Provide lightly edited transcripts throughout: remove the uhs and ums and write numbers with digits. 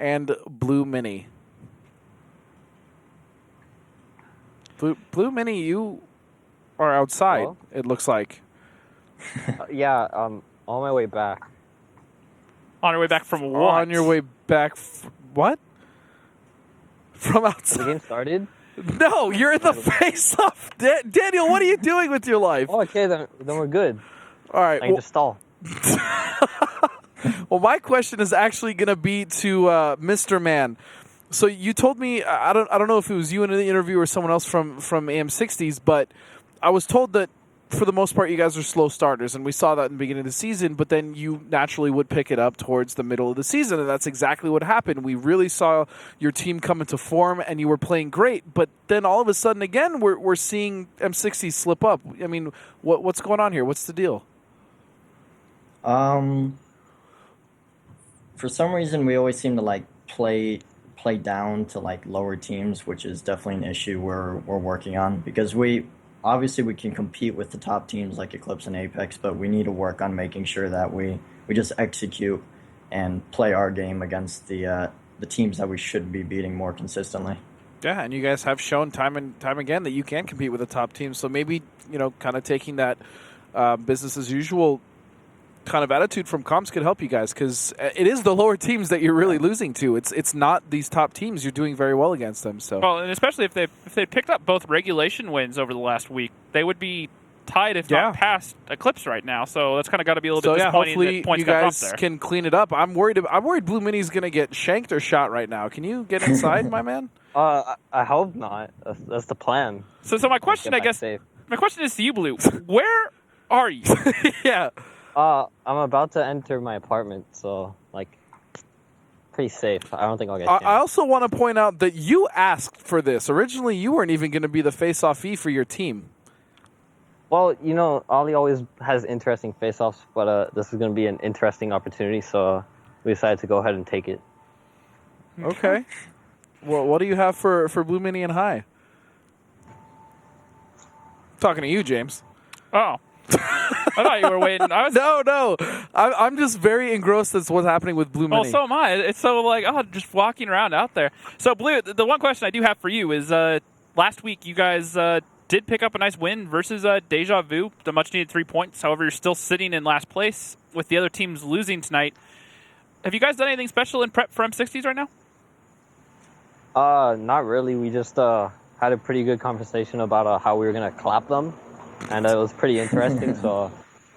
and Blue Mini. Blue Mini, you are outside, Hello? it looks like. Yeah, on my way back. On your way back from what? On your way back. What? From Has outside? the game started? No, you're in the face-off. Daniel, what are you doing with your life? Oh, okay, then we're good. All right. I can just stall. Well, my question is actually going to be to Mr. Man. So you told me, I don't know if it was you in the interview or someone else from AM60s, but I was told that for the most part you guys are slow starters, and we saw that in the beginning of the season, but then you naturally would pick it up towards the middle of the season, and that's exactly what happened. We really saw your team come into form, and you were playing great, but then all of a sudden again we're seeing M60s slip up. I mean, what's going on here? What's the deal? For some reason, we always seem to like play down to like lower teams, which is definitely an issue we're working on, because we can compete with the top teams like Eclipse and Apex, but we need to work on making sure that we just execute and play our game against the teams that we should be beating more consistently. Yeah, and you guys have shown time and time again that you can compete with the top teams. So maybe, kind of taking that business as usual kind of attitude from comms could help you guys, because it is the lower teams that you're really losing to. It's not these top teams. You're doing very well against them. So, well, and especially if they picked up both regulation wins over the last week, they would be tied, if not past Eclipse right now. So that's kind of got to be a little bit disappointing. Hopefully that points you got guys dropped there. can clean it up. I'm worried Blue Mini's going to get shanked or shot right now. Can you get inside, my man? I hope not. That's the plan. So my question, I guess, safe. my question is to you, Blue. Where are you? Yeah. I'm about to enter my apartment, so pretty safe. I don't think I'll get jammed. I also want to point out that you asked for this. Originally, you weren't even going to be the face-off E for your team. Well, Ollie always has interesting face-offs, but this is going to be an interesting opportunity, so we decided to go ahead and take it. Okay. Well, what do you have for Blue Mini and High? Talking to you, James. Oh. I thought you were waiting. No. I'm just very engrossed as what's happening with Blue Mini. Oh, so am I. It's so just walking around out there. So, Blue, the one question I do have for you is last week you guys did pick up a nice win versus Deja Vu, the much-needed 3 points. However, you're still sitting in last place with the other teams losing tonight. Have you guys done anything special in prep for M60s right now? Not really. We just had a pretty good conversation about how we were going to clap them, and it was pretty interesting, so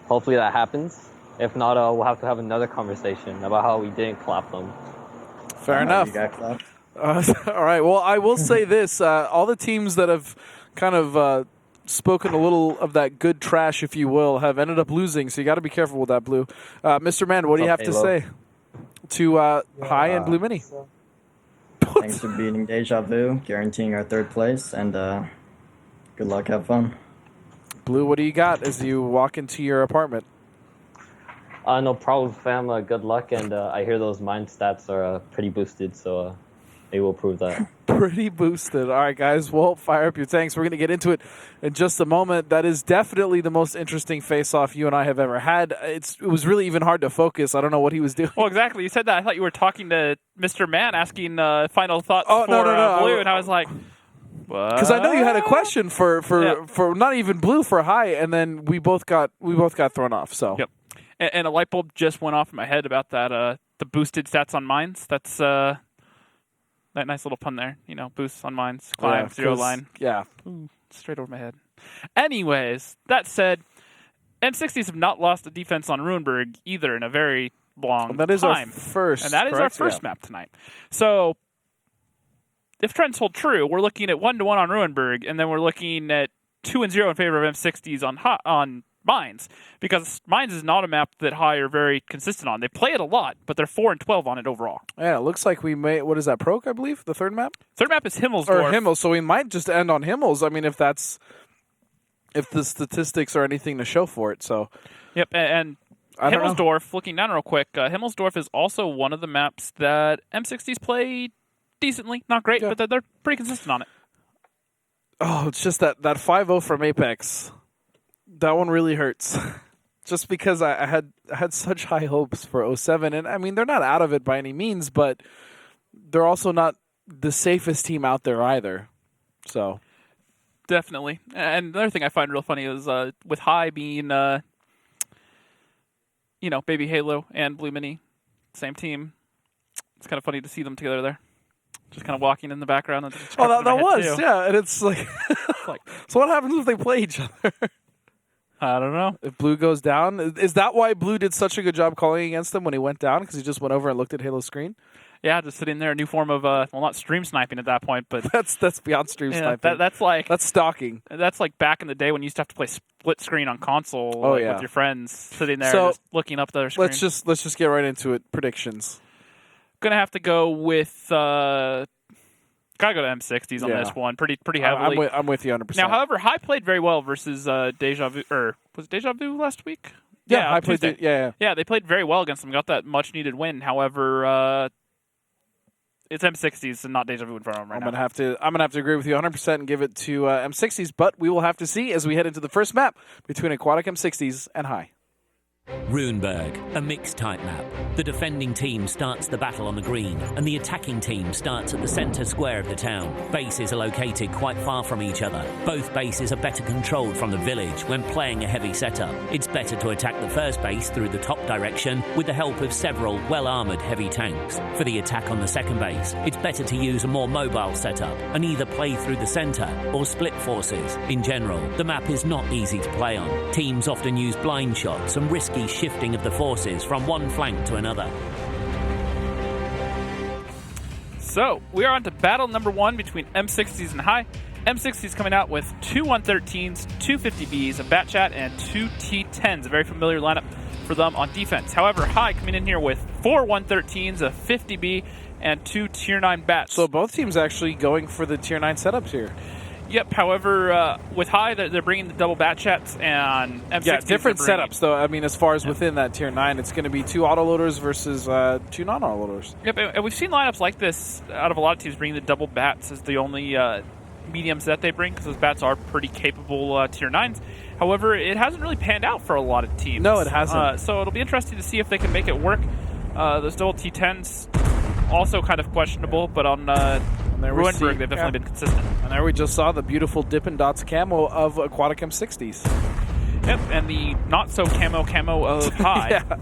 hopefully that happens. If not, we'll have to have another conversation about how we didn't clap them. Fair enough. You got clapped. All right. Well, I will say this. All the teams that have kind of spoken a little of that good trash, if you will, have ended up losing, so you got to be careful with that, Blue. Mr. Man, what do you have to say to High and Blue Mini? Thanks for beating Deja Vu, guaranteeing our third place, and good luck, have fun. Blue, what do you got as you walk into your apartment? No problem, fam. Good luck, and I hear those mine stats are pretty boosted, so maybe we'll prove that. Pretty boosted. All right, guys, well, fire up your tanks. We're going to get into it in just a moment. That is definitely the most interesting face-off you and I have ever had. It was really even hard to focus. I don't know what he was doing. Well, exactly. You said that. I thought you were talking to Mr. Man, asking final thoughts no, Blue, and I was like, what? Because I know you had a question for not even Blue, for High, and then we both got thrown off. So yep. And a light bulb just went off in my head about that the boosted stats on mines. That's that nice little pun there. Boosts on mines, climb, zero line. Yeah. Ooh, straight over my head. Anyways, that said, M60s have not lost a defense on Ruinberg either in a very long time. That is our first. And that is our first map tonight. So if trends hold true, we're looking at 1-1 on Ruinberg, and then we're looking at 2-0 in favor of M60s on Mines, because Mines is not a map that High are very consistent on. They play it a lot, but they're 4-12 on it overall. Yeah, it looks like we may. What is that, Proc, I believe? The third map? Third map is Himmelsdorf. Or Himmel, so we might just end on Himmels. I mean, if the statistics are anything to show for it. So, yep, and Himmelsdorf, looking down real quick, Himmelsdorf is also one of the maps that M60s play decently. Not great, but they're pretty consistent on it. Oh, it's just that 5-0 from Apex. That one really hurts. Just because I had such high hopes for 07. And, I mean, they're not out of it by any means, but they're also not the safest team out there either. So Definitely. And another thing I find real funny is with High being, Baby Halo and Blue Mini, same team. It's kind of funny to see them together there. Just kind of walking in the background. And that was, yeah. And it's like, so what happens if they play each other? I don't know. If Blue goes down, is that why Blue did such a good job calling against him when he went down? Because he just went over and looked at Halo's screen? Yeah, just sitting there, a new form of, not stream sniping at that point, but... That's beyond stream sniping. That's stalking. That's like back in the day when you used to have to play split screen on console with your friends, sitting there just looking up their screen. Let's just get right into it. Predictions. Gonna have to go with... gotta go to M60s on this one, pretty heavily. I'm with you 100%. Now, however, High played very well versus Deja Vu, or was it Deja Vu last week? Yeah, High played. Yeah, they played very well against them. Got that much needed win. However, it's M60s and not Deja Vu in front of them right now. I'm gonna have to agree with you 100% and give it to M60s. But we will have to see as we head into the first map between Aquatic M60s and High. Runeberg, a mixed-type map. The defending team starts the battle on the green, and the attacking team starts at the centre square of the town. Bases are located quite far from each other. Both bases are better controlled from the village when playing a heavy setup. It's better to attack the first base through the top direction with the help of several well-armoured heavy tanks. For the attack on the second base, it's better to use a more mobile setup and either play through the centre or split forces. In general, the map is not easy to play on. Teams often use blind shots and risky shifting of the forces from one flank to another. So, we are on to battle number 1 between M60s and High. M60s coming out with 2 113s, 2 50Bs, a Bat Chat, and 2 T10s. A very familiar lineup for them on defense. However, High coming in here with 4 113s, a 50B, and 2 Tier 9 Bats. So both teams actually going for the Tier 9 setups here. Yep. However, with High, they're bringing the double Bat Chats, and M60s different setups though. I mean, as far as within that Tier 9, it's going to be 2 autoloaders versus 2 non-autoloaders. Yep, and we've seen lineups like this out of a lot of teams bringing the double Bats as the only mediums that they bring, because those Bats are pretty capable Tier 9s. However, it hasn't really panned out for a lot of teams. No, it hasn't. So it'll be interesting to see if they can make it work. Those double T10s also kind of questionable, but on Ruinberg, they've definitely been consistent. And there we just saw the beautiful Dippin' Dots camo of Aquatic M60s. Yep, and the not-so-camo of High. Yeah.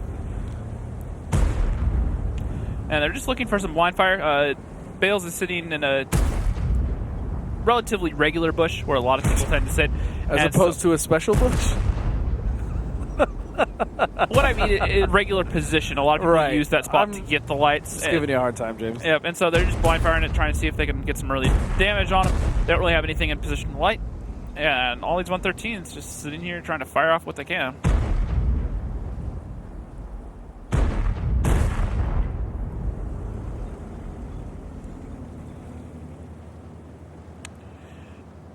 And they're just looking for some blind fire. Bales is sitting in a relatively regular bush where a lot of people tend to sit. As opposed to a special bush? What I mean is regular position. A lot of people use that spot to get the lights. Just giving you a hard time, James. Yep, and so they're just blind firing it, trying to see if they can get some early damage on them. They don't really have anything in position to light. And all these 113s just sitting here trying to fire off what they can.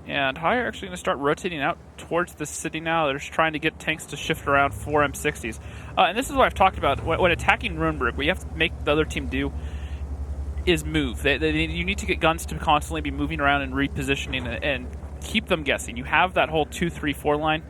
And High are actually going to start rotating out towards the city now. They're just trying to get tanks to shift around for M60s. And this is what I've talked about. When attacking Runeberg, what you have to make the other team do is move. You need to get guns to constantly be moving around and repositioning and keep them guessing. You have that whole 2-3-4 line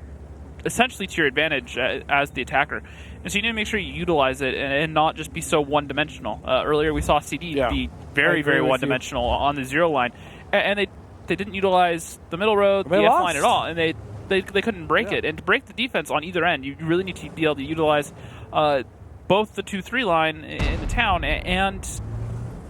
essentially to your advantage as the attacker. And so you need to make sure you utilize it and not just be so one-dimensional. Earlier we saw CD be very, very one-dimensional on the 0 line. And they didn't utilize the middle road, the F line at all, and they couldn't break it. And to break the defense on either end, you really need to be able to utilize both the 2-3 line in the town and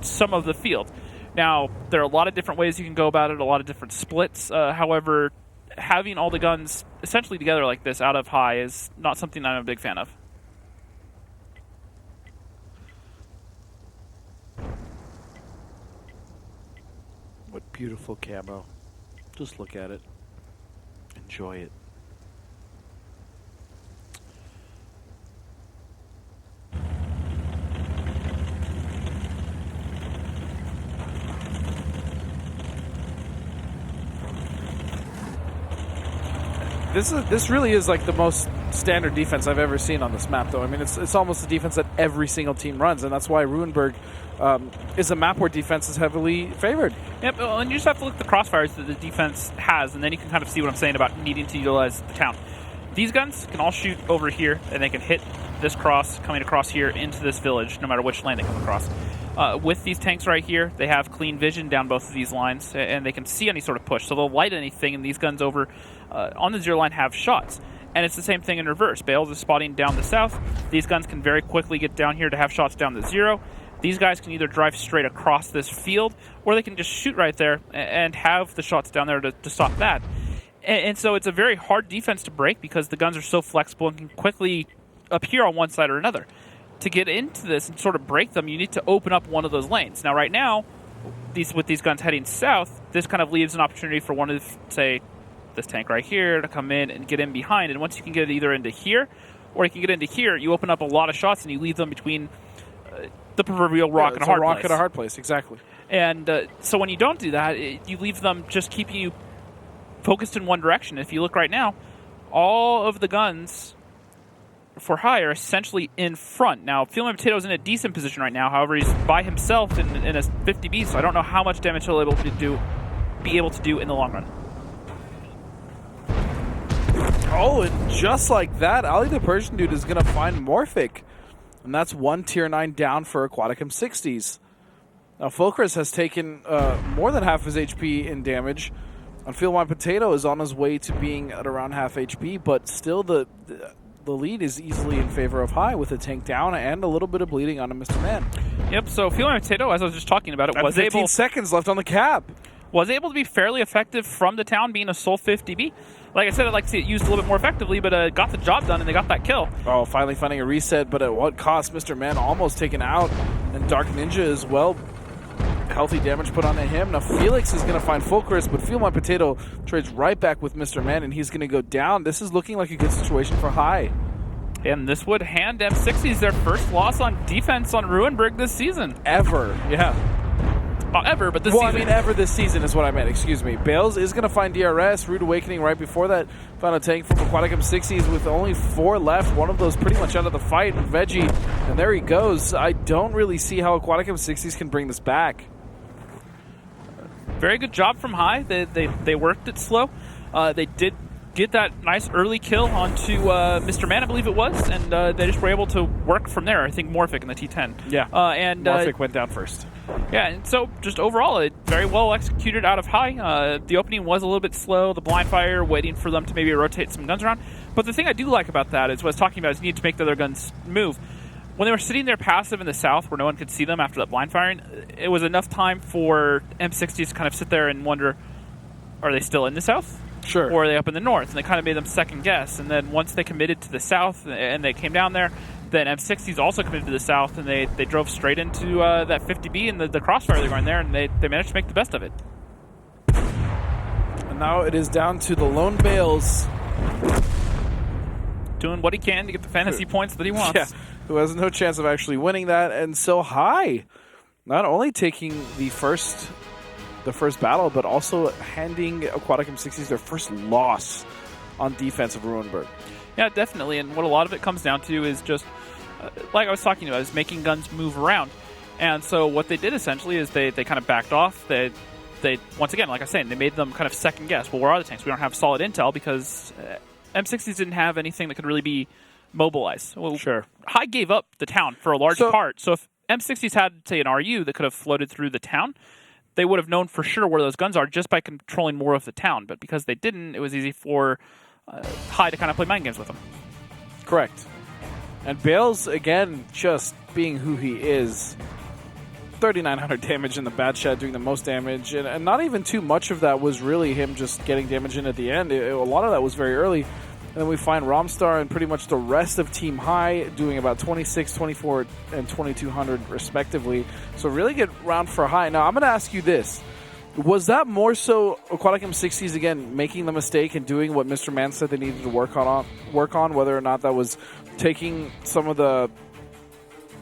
some of the field. Now, there are a lot of different ways you can go about it, a lot of different splits. However, having all the guns essentially together like this out of High is not something I'm a big fan of. What beautiful camo. Just look at it. Enjoy it. This really is like the most standard defense I've ever seen on this map, though. I mean, it's almost the defense that every single team runs, and that's why Ruinberg is a map where defense is heavily favored. Yep, and you just have to look at the crossfires that the defense has, and then you can kind of see what I'm saying about needing to utilize the town. These guns can all shoot over here, and they can hit this cross, coming across here into this village, no matter which lane they come across. With these tanks right here, they have clean vision down both of these lines, and they can see any sort of push. So they'll light anything, and these guns over on the 0 line have shots. And it's the same thing in reverse. Bales is spotting down the south. These guns can very quickly get down here to have shots down the 0. These guys can either drive straight across this field, or they can just shoot right there and have the shots down there to stop that. And so it's a very hard defense to break because the guns are so flexible and can quickly appear on one side or another. To get into this and sort of break them, you need to open up one of those lanes. Now, right now, with these guns heading south, this kind of leaves an opportunity for one of, say, this tank right here to come in and get in behind. And once you can get it either into here or you can get into here, you open up a lot of shots and you leave them between the proverbial rock and a hard place. And a hard place, exactly. And so when you don't do that, you leave them just keeping you focused in one direction. If you look right now, all of the guns for high are essentially in front. Now, Feel My Potato's in a decent position right now. However, he's by himself in a 50B, so I don't know how much damage he'll be able to do in the long run. Oh, and just like that, Ali the Persian dude is going to find Morphic. And that's one tier 9 down for Aquatic M60s. Now, Fulcrus has taken more than half his HP in damage. And Feel My Potato is on his way to being at around half HP, but still the lead is easily in favor of high with a tank down and a little bit of bleeding on a Mr. Man. Yep, so Feel My Potato, as I was just talking about it, was 15 seconds left on the cap. Was able to be fairly effective from the town being a sole 50B. Like I said, I'd like to see it used a little bit more effectively, but got the job done and they got that kill. Oh, finally finding a reset, but at what cost? Mr. Man almost taken out, and Dark Ninja as well. Healthy damage put onto him. Now Felix is going to find Fulcrus, but Feel My Potato trades right back with Mr. Man, and he's going to go down. This is looking like a good situation for high. And this would hand M60s their first loss on defense on Ruinberg this season. Ever, yeah. Ever, but this season. Well, I mean, ever this season is what I meant, excuse me. Bales is going to find DRS. Rude Awakening right before that. Found a tank from Aquatic M60s with only 4 left. One of those pretty much out of the fight. Veggie, and there he goes. I don't really see how Aquatic M60s can bring this back. Very good job from high. They worked it slow. They did get that nice early kill onto Mr. Man, I believe it was, and they just were able to work from there. I think Morphic in the T10. Yeah, and Morphic went down first. Yeah, and so just overall, it very well executed out of high. The opening was a little bit slow, the blind fire, waiting for them to maybe rotate some guns around. But the thing I do like about that is what I was talking about is you need to make the other guns move. When they were sitting there passive in the south where no one could see them after that blind firing, it was enough time for M60s to kind of sit there and wonder, are they still in the south? Sure. Or are they up in the north? And they kind of made them second guess. And then once they committed to the south and they came down there, then M60s also committed to the south, and they drove straight into that 50B and the crossfire they're going there, and they managed to make the best of it. And now it is down to the lone Bales. Doing what he can to get the fantasy points that he wants. Yeah, who has no chance of actually winning that. And so high, not only taking the first battle, but also handing Aquatic M60s their first loss on defense of Ruinberg. Yeah, definitely. And what a lot of it comes down to is just, like I was talking about, is making guns move around. And so what they did essentially is they kind of backed off. They once again, like I was saying, they made them kind of second guess. Well, where are the tanks? We don't have solid intel because M60s didn't have anything that could really be mobilized. Well, sure. High gave up the town for a large part. So if M60s had, say, an RU that could have floated through the town, they would have known for sure where those guns are just by controlling more of the town. But because they didn't, it was easy for High to kind of play mind games with them. Correct. And Bales, again, just being who he is. 3,900 damage in the bad shot, doing the most damage. And not even too much of that was really him just getting damage in at the end. A lot of that was very early. And then we find Romstar and pretty much the rest of Team High doing about 26, 24, and 2,200 respectively. So really good round for High. Now, I'm going to ask you this. Was that more so Aquatic M60s, again, making the mistake and doing what Mr. Man said they needed to work on, whether or not that was taking some of the,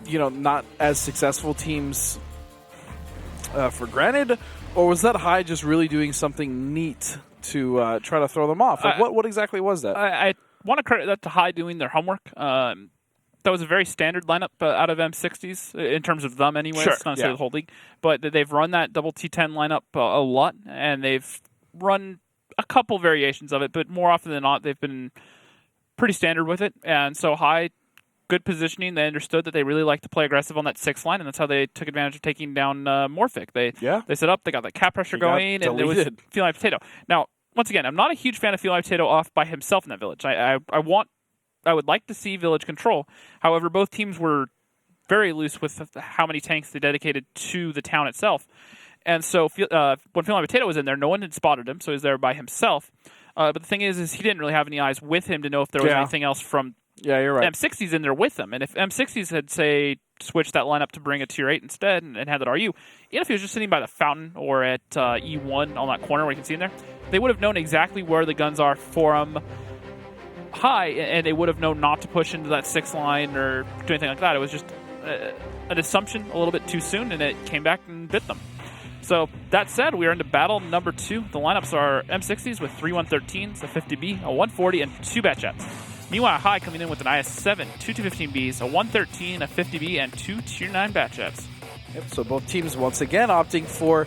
not as successful teams for granted, or was that High just really doing something neat to try to throw them off? Like, what exactly was that? I want to credit that to High doing their homework. That was a very standard lineup out of M60s, in terms of them anyway. Sure, it's not necessarily the whole league. But they've run that double T10 lineup a lot, and they've run a couple variations of it, but more often than not, they've been pretty standard with it. And so High, good positioning. They understood that they really like to play aggressive on that 6 line, and that's how they took advantage of taking down Morphic. They set up, they got the cap pressure going, and it was feeling like potato. Now, once again, I'm not a huge fan of feeling like potato off by himself in that village. I would like to see village control. However, both teams were very loose with how many tanks they dedicated to the town itself. And so when Feeling Potato was in there, no one had spotted him, so he was there by himself. But the thing is he didn't really have any eyes with him to know if there was anything else from you're right. M60s in there with him. And if M60s had, say, switched that lineup to bring a tier 8 instead and had that RU, even if he was just sitting by the fountain or at E1 on that corner where you can see him there, they would have known exactly where the guns are for him high, and they would have known not to push into that 6 line or do anything like that. It was just an assumption a little bit too soon, and it came back and bit them. So that said, we are into battle number 2. The lineups are M60s with 3 113s, a 50B, a 140, and 2 Batchats. Meanwhile, High coming in with an IS-7, 2 215Bs, a 113, a 50B, and 2 Tier 9 Batchats. Yep, so both teams once again opting for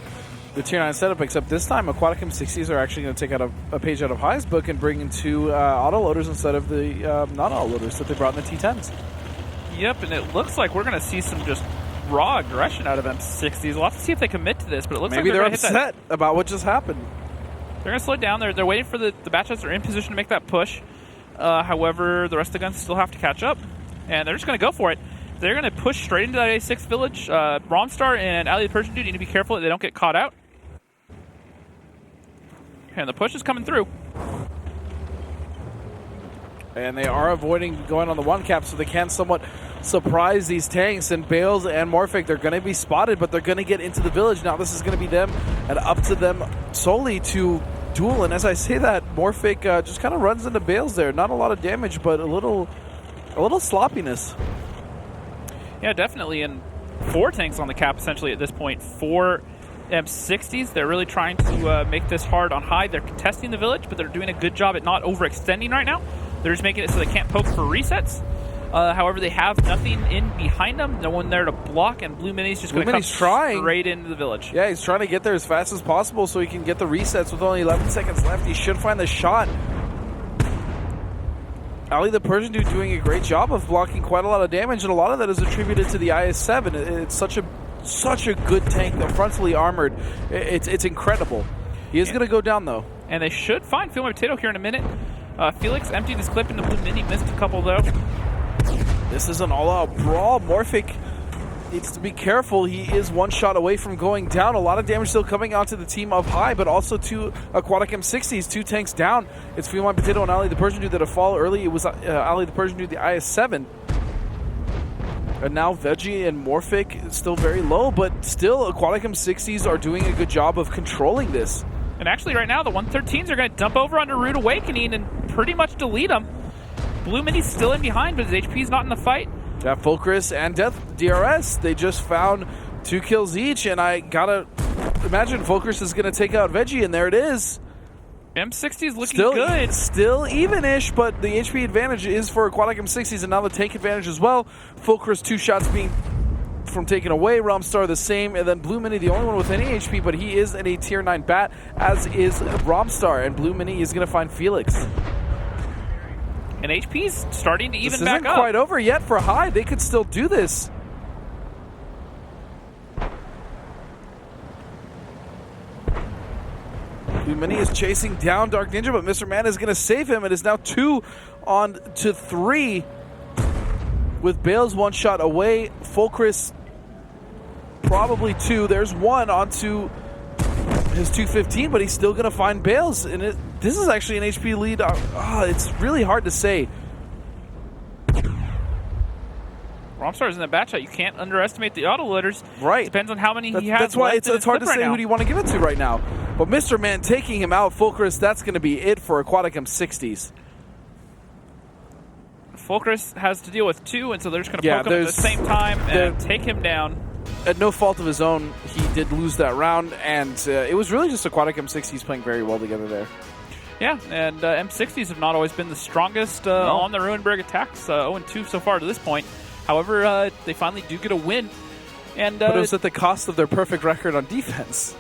the Tier 9 setup, except this time Aquatic M60s are actually going to take out a page out of High's book and bring in 2 auto-loaders instead of the non-auto-loaders that they brought in the T10s. Yep, and it looks like we're going to see some just raw aggression out of M60s. We'll have to see if they commit to this, but it looks maybe like they're upset about what just happened. They're going to slow it down. They're waiting for the Batchats are in position to make that push. However, the rest of the guns still have to catch up, and they're just going to go for it. They're going to push straight into that A6 village. Romstar and Ali the Persian Dude need to be careful that they don't get caught out. And the push is coming through. And they are avoiding going on the 1 cap, so they can somewhat surprise these tanks. And Bales and Morphic, they're going to be spotted, but they're going to get into the village. Now this is going to be them, and up to them solely to duel. And as I say that, Morphic just kind of runs into Bales there. Not a lot of damage, but a little sloppiness. Yeah, definitely. And 4 tanks on the cap, essentially, at this point. 4 M60s. They're really trying to make this hard on High. They're contesting the village, but they're doing a good job at not overextending right now. They're just making it so they can't poke for resets. However, they have nothing in behind them. No one there to block, and Blue Mini's just going to come straight into the village. Yeah, he's trying to get there as fast as possible so he can get the resets with only 11 seconds left. He should find the shot. Ali the Persian Dude doing a great job of blocking quite a lot of damage, and a lot of that is attributed to the IS-7. It's such a good tank. They're frontally armored. It's incredible. He is going to go down, though. And they should find Feeling Potato here in a minute. Felix emptied his clip into Blue Mini, missed a couple, though. This is an all-out brawl. Morphic needs to be careful. He is 1 shot away from going down. A lot of damage still coming out to the team of High, but also to Aquatic M60s. 2 tanks down. It's Feline Potato and Ali the Persian Dude that have fallen early. It was Ali the Persian Dude, the IS-7. And now Veggie and Morphic still very low, but still Aquatic M60s are doing a good job of controlling this. And actually right now the 113s are going to dump over onto Rude Awakening and pretty much delete them. Blue Mini's still in behind, but his HP is not in the fight. Yeah, Fulcrus and Death DRS, they just found 2 kills each, and I gotta imagine Fulcrus is going to take out Veggie, and there it is. M60's looking good. Still even-ish, but the HP advantage is for Aquatic M60s, and now the tank advantage as well. Fulcrus 2 shots being from taken away. Romstar the same, and then Blue Mini the only one with any HP, but he is in a tier 9 bat, as is Romstar, and Blue Mini is going to find Felix. And HP's starting to even back up. This isn't quite over yet for High. They could still do this. Blue Mini is chasing down Dark Ninja, but Mr. Man is going to save him. It is now 2 on to 3 with Bales 1 shot away. Fulcrus probably 2. There's 1 onto his 215, but he's still going to find Bales. And this is actually an HP lead. It's really hard to say. Romstar's in the batch shot. You can't underestimate the auto loaders. Right. Depends on how many he has. That's why left it's hard to say right who do you want to give it to right now. But Mr. Man taking him out, Fulcrus, that's going to be it for Aquatic M60s. Fulcrus has to deal with 2, and so they're just going to poke him at the same time and take him down. At no fault of his own, he did lose that round, and it was really just Aquatic M60s playing very well together there. Yeah, and M60s have not always been the strongest on the Ruinberg attacks. 0-2 so far to this point. However, they finally do get a win. And but it was at the cost of their perfect record on defense.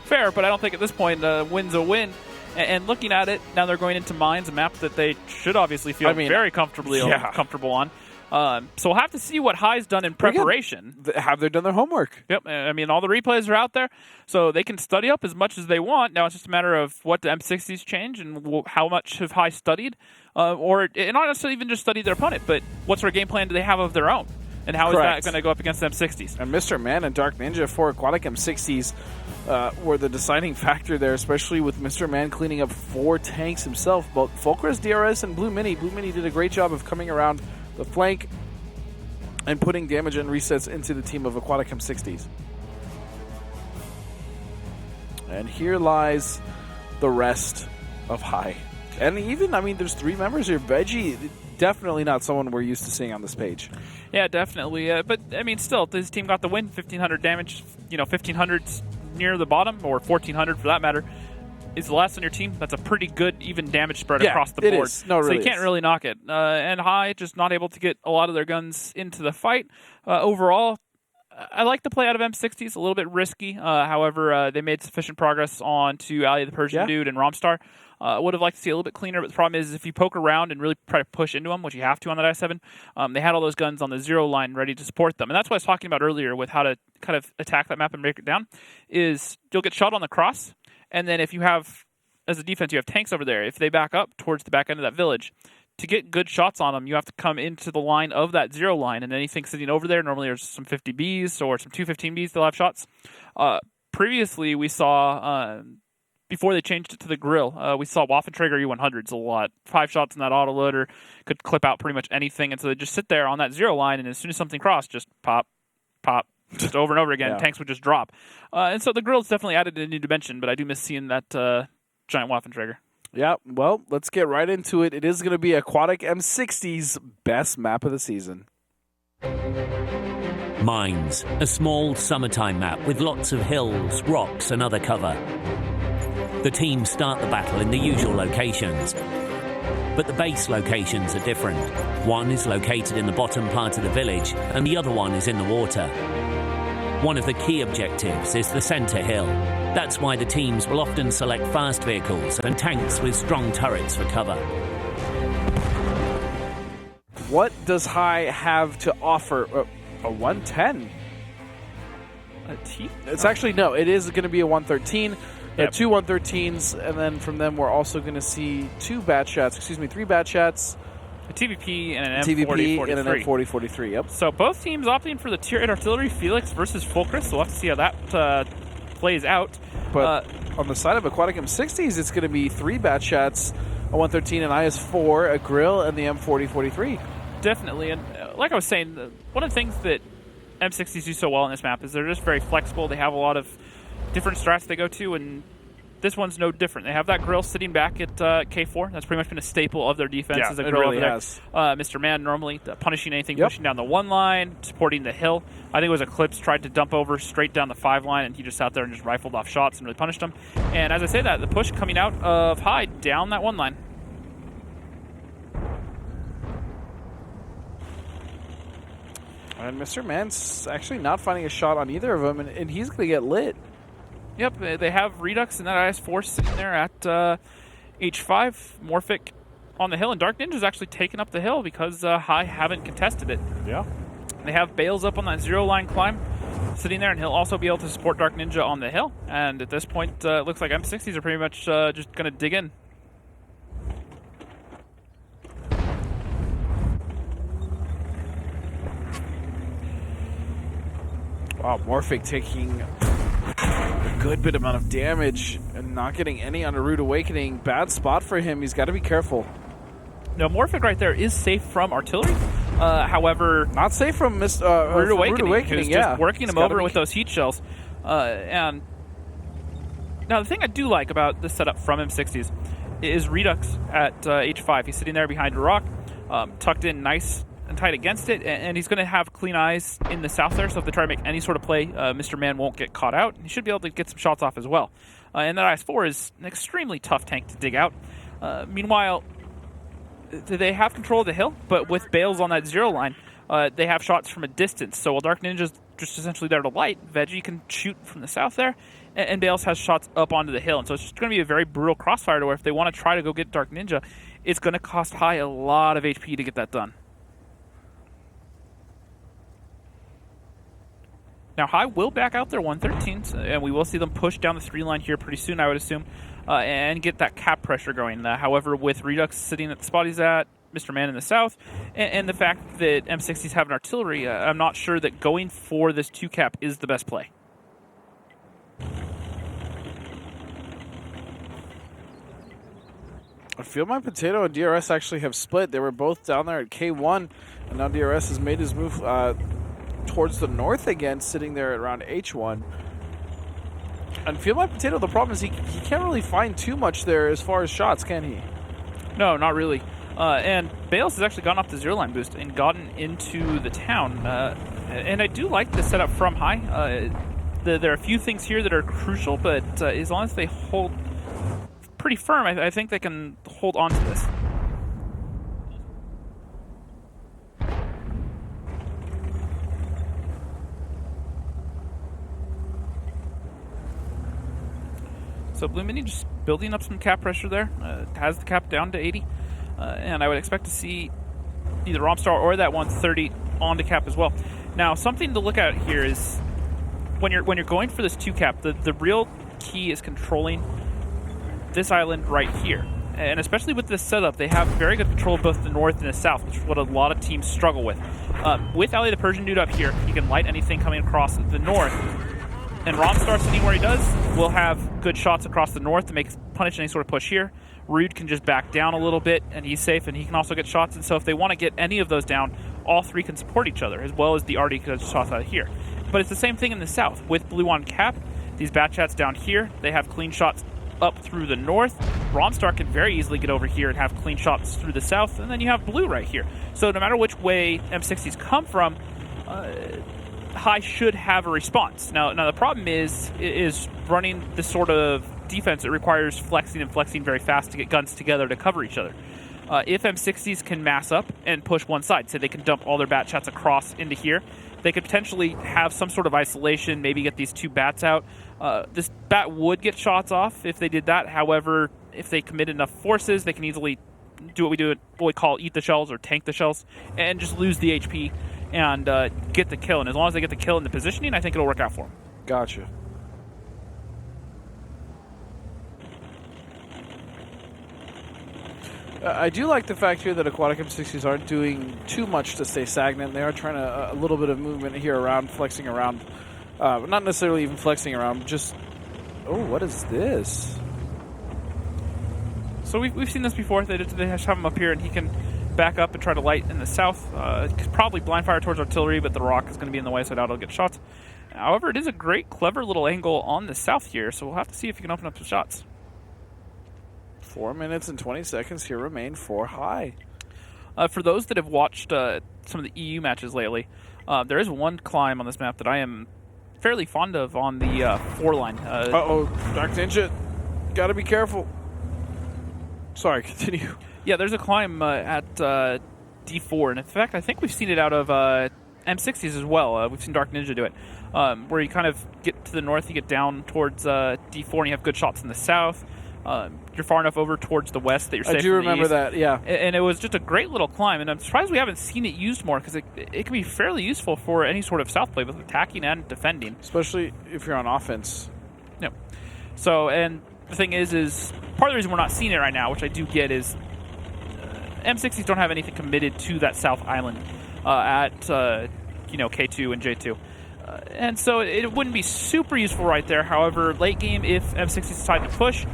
Fair, but I don't think at this point win's a win. And looking at it, now they're going into Mines, a map that they should obviously feel very comfortable on. So we'll have to see what High's done in preparation. Have they done their homework? Yep. I mean, all the replays are out there, so they can study up as much as they want. Now it's just a matter of what the M60s change and how much have High studied, or not necessarily even just studied their opponent, but what sort of game plan do they have of their own, and how is that going to go up against the M60s? And Mr. Man and Dark Ninja for Aquatic M60s were the deciding factor there, especially with Mr. Man cleaning up 4 tanks himself, both Fulcrus, DRS, and Blue Mini. Blue Mini did a great job of coming around the flank and putting damage and resets into the team of Aquatic M60s. And here lies the rest of High. And even, I mean, there's 3 members here. Veggie, definitely not someone we're used to seeing on this page. Yeah, definitely. But, I mean, still, this team got the win. 1,500 damage. 1,500's near the bottom, or 1,400 for that matter, is the last on your team. That's a pretty good, even damage spread across the board. It is. No, it so really you can't is. really knock it. And High just not able to get a lot of their guns into the fight. Overall, I like the play out of M60s. A little bit risky. However, they made sufficient progress on to Ali the Persian Dude and Romstar. Would have liked to see a little bit cleaner, but the problem is if you poke around and really try to push into them, which you have to on that I-7, they had all those guns on the 0 line ready to support them. And that's what I was talking about earlier with how to kind of attack that map and break it down, is you'll get shot on the cross, and then if you have, as a defense, you have tanks over there. If they back up towards the back end of that village, to get good shots on them, you have to come into the line of that 0 line, and anything sitting over there, normally there's some 50Bs or some 215Bs, they'll have shots. Previously, we saw... before they changed it to the grill, we saw Waffentrager E100s a lot. 5 shots in that autoloader could clip out pretty much anything, and so they just sit there on that 0 line, and as soon as something crossed, just pop, pop, just over and over again. Tanks would just drop. And so the grill's definitely added a new dimension, but I do miss seeing that giant Waffentrager. Yeah, well, let's get right into it. It is going to be Aquatic M60's best map of the season. Mines, a small summertime map with lots of hills, rocks and other cover. The teams start the battle in the usual locations, but the base locations are different. One is located in the bottom part of the village, and the other one is in the water. One of the key objectives is the center hill. That's why the teams will often select fast vehicles and tanks with strong turrets for cover. What does High have to offer? A 110? A T? It's actually, no, it is going to be a 113. Yep. 2 113s, and then from them we're also going to see 3 bat shots, a TVP and an TVP M4043. and an M4043, yep. So both teams opting for the Tier 8 Artillery, Felix versus Fulcrus. So we'll have to see how that plays out. But on the side of Aquatic M60s, it's going to be 3 bat shots, a 113, an IS-4, a grill, and the M4043. Definitely. And like I was saying, one of the things that M60s do so well in this map is they're just very flexible. They have a lot of different strats they go to, and this one's no different. They have that grill sitting back at K4. That's pretty much been a staple of their defense. Yeah, is a it grill really over there. has. Mr. Man normally punishing anything pushing down the 1 line, supporting the hill. I think it was Eclipse tried to dump over straight down the 5 line, and he just sat there and just rifled off shots and really punished them. And as I say that, the push coming out of High down that 1 line. And Mr. Man's actually not finding a shot on either of them, and he's going to get lit. Yep, they have Redux and that IS-4 sitting there at H5. Morphic on the hill, and Dark Ninja's actually taken up the hill because High haven't contested it. Yeah. They have Bales up on that 0 line climb sitting there, and he'll also be able to support Dark Ninja on the hill. And at this point, it looks like M60s are pretty much just going to dig in. Wow, Morphic taking a good bit amount of damage and not getting any on a Rude Awakening. Bad spot for him. He's got to be careful. Now, Morphic right there is safe from artillery. However, not safe from Rude Awakening, who's yeah. just working him over with those heat shells. And now the thing I do like about this setup from M60s is Redux at H5. He's sitting there behind a rock, tucked in nice and tight against it, and he's going to have clean eyes in the south there, so if they try to make any sort of play, Mr. Man won't get caught out. He should be able to get some shots off as well. And that IS-4 is an extremely tough tank to dig out. Meanwhile, they have control of the hill, but with Bales on that 0 line, they have shots from a distance. So while Dark Ninja's just essentially there to light, Veggie can shoot from the south there, and Bales has shots up onto the hill. And so it's just going to be a very brutal crossfire to where if they want to try to go get Dark Ninja, it's going to cost High a lot of HP to get that done. Now, High will back out their 113s, and we will see them push down the 3 line here pretty soon, I would assume, and get that cap pressure going. However, with Redux sitting at the spot he's at, Mr. Man in the south, and the fact that M60s have an artillery, I'm not sure that going for this 2 cap is the best play. I feel my Potato and DRS actually have split. They were both down there at K1, and now DRS has made his move towards the north again, sitting there at around H1. And Feel My Potato, the problem is he can't really find too much there as far as shots, can he? No, not really. And Bales has actually gone off the 0 line boost and gotten into the town. And I do like the setup from High. There are a few things here that are crucial, but as long as they hold pretty firm, I think they can hold on to this. So Blue Mini just building up some cap pressure there. Has the cap down to 80. And I would expect to see either Romstar or that 130 on the cap as well. Now, something to look at here is when you're going for this 2 cap, the real key is controlling this island right here. And especially with this setup, they have very good control of both the north and the south, which is what a lot of teams struggle with. With Ali the Persian dude up here, he can light anything coming across the north. And Romstar sitting where he does will have good shots across the north to punish any sort of push here. Rude can just back down a little bit, and he's safe, and he can also get shots. And so if they want to get any of those down, all 3 can support each other, as well as the RD can get shots out of here. But it's the same thing in the south. With Blue on cap, these bat chats down here, they have clean shots up through the north. Romstar can very easily get over here and have clean shots through the south, and then you have Blue right here. So no matter which way M60s come from, High should have a response. Now the problem is running this sort of defense. It requires flexing very fast to get guns together to cover each other. If M60s can mass up and push one side, so they can dump all their bat chats across into here, they could potentially have some sort of isolation, maybe get these 2 bats out. This bat would get shots off if they did that. However, if they commit enough forces, they can easily do what we call eat the shells or tank the shells, and just lose the HP and get the kill. And as long as they get the kill in the positioning, I think it'll work out for them. Gotcha. I do like the fact here that Aquatic M60s aren't doing too much to stay stagnant. They are trying a little bit of movement here around, flexing around. Not necessarily even flexing around, just... Oh, what is this? So we've seen this before. They have him up here, and he can back up and try to light in the south. Probably blind fire towards artillery, but the rock is going to be in the way, so I doubt it'll get shots. However, it is a great, clever little angle on the south here, so we'll have to see if he can open up some shots. 4 minutes and 20 seconds here remain for High. For those that have watched some of the EU matches lately, there is one climb on this map that I am fairly fond of on the 4 line. Uh-oh, Dark Ninja, gotta be careful. Sorry, continue. Yeah, there's a climb at D4, and in fact, I think we've seen it out of M60s as well. We've seen Dark Ninja do it, where you kind of get to the north, you get down towards D4, and you have good shots in the south. You're far enough over towards the west that you're safe. I do remember that, yeah. And it was just a great little climb, and I'm surprised we haven't seen it used more, because it can be fairly useful for any sort of south play, both attacking and defending. Especially if you're on offense. Yep. So, and the thing is part of the reason we're not seeing it right now, which I do get, is M60s don't have anything committed to that south island at K2 and J2. And so it wouldn't be super useful right there. However, late game, if M60s decide to push,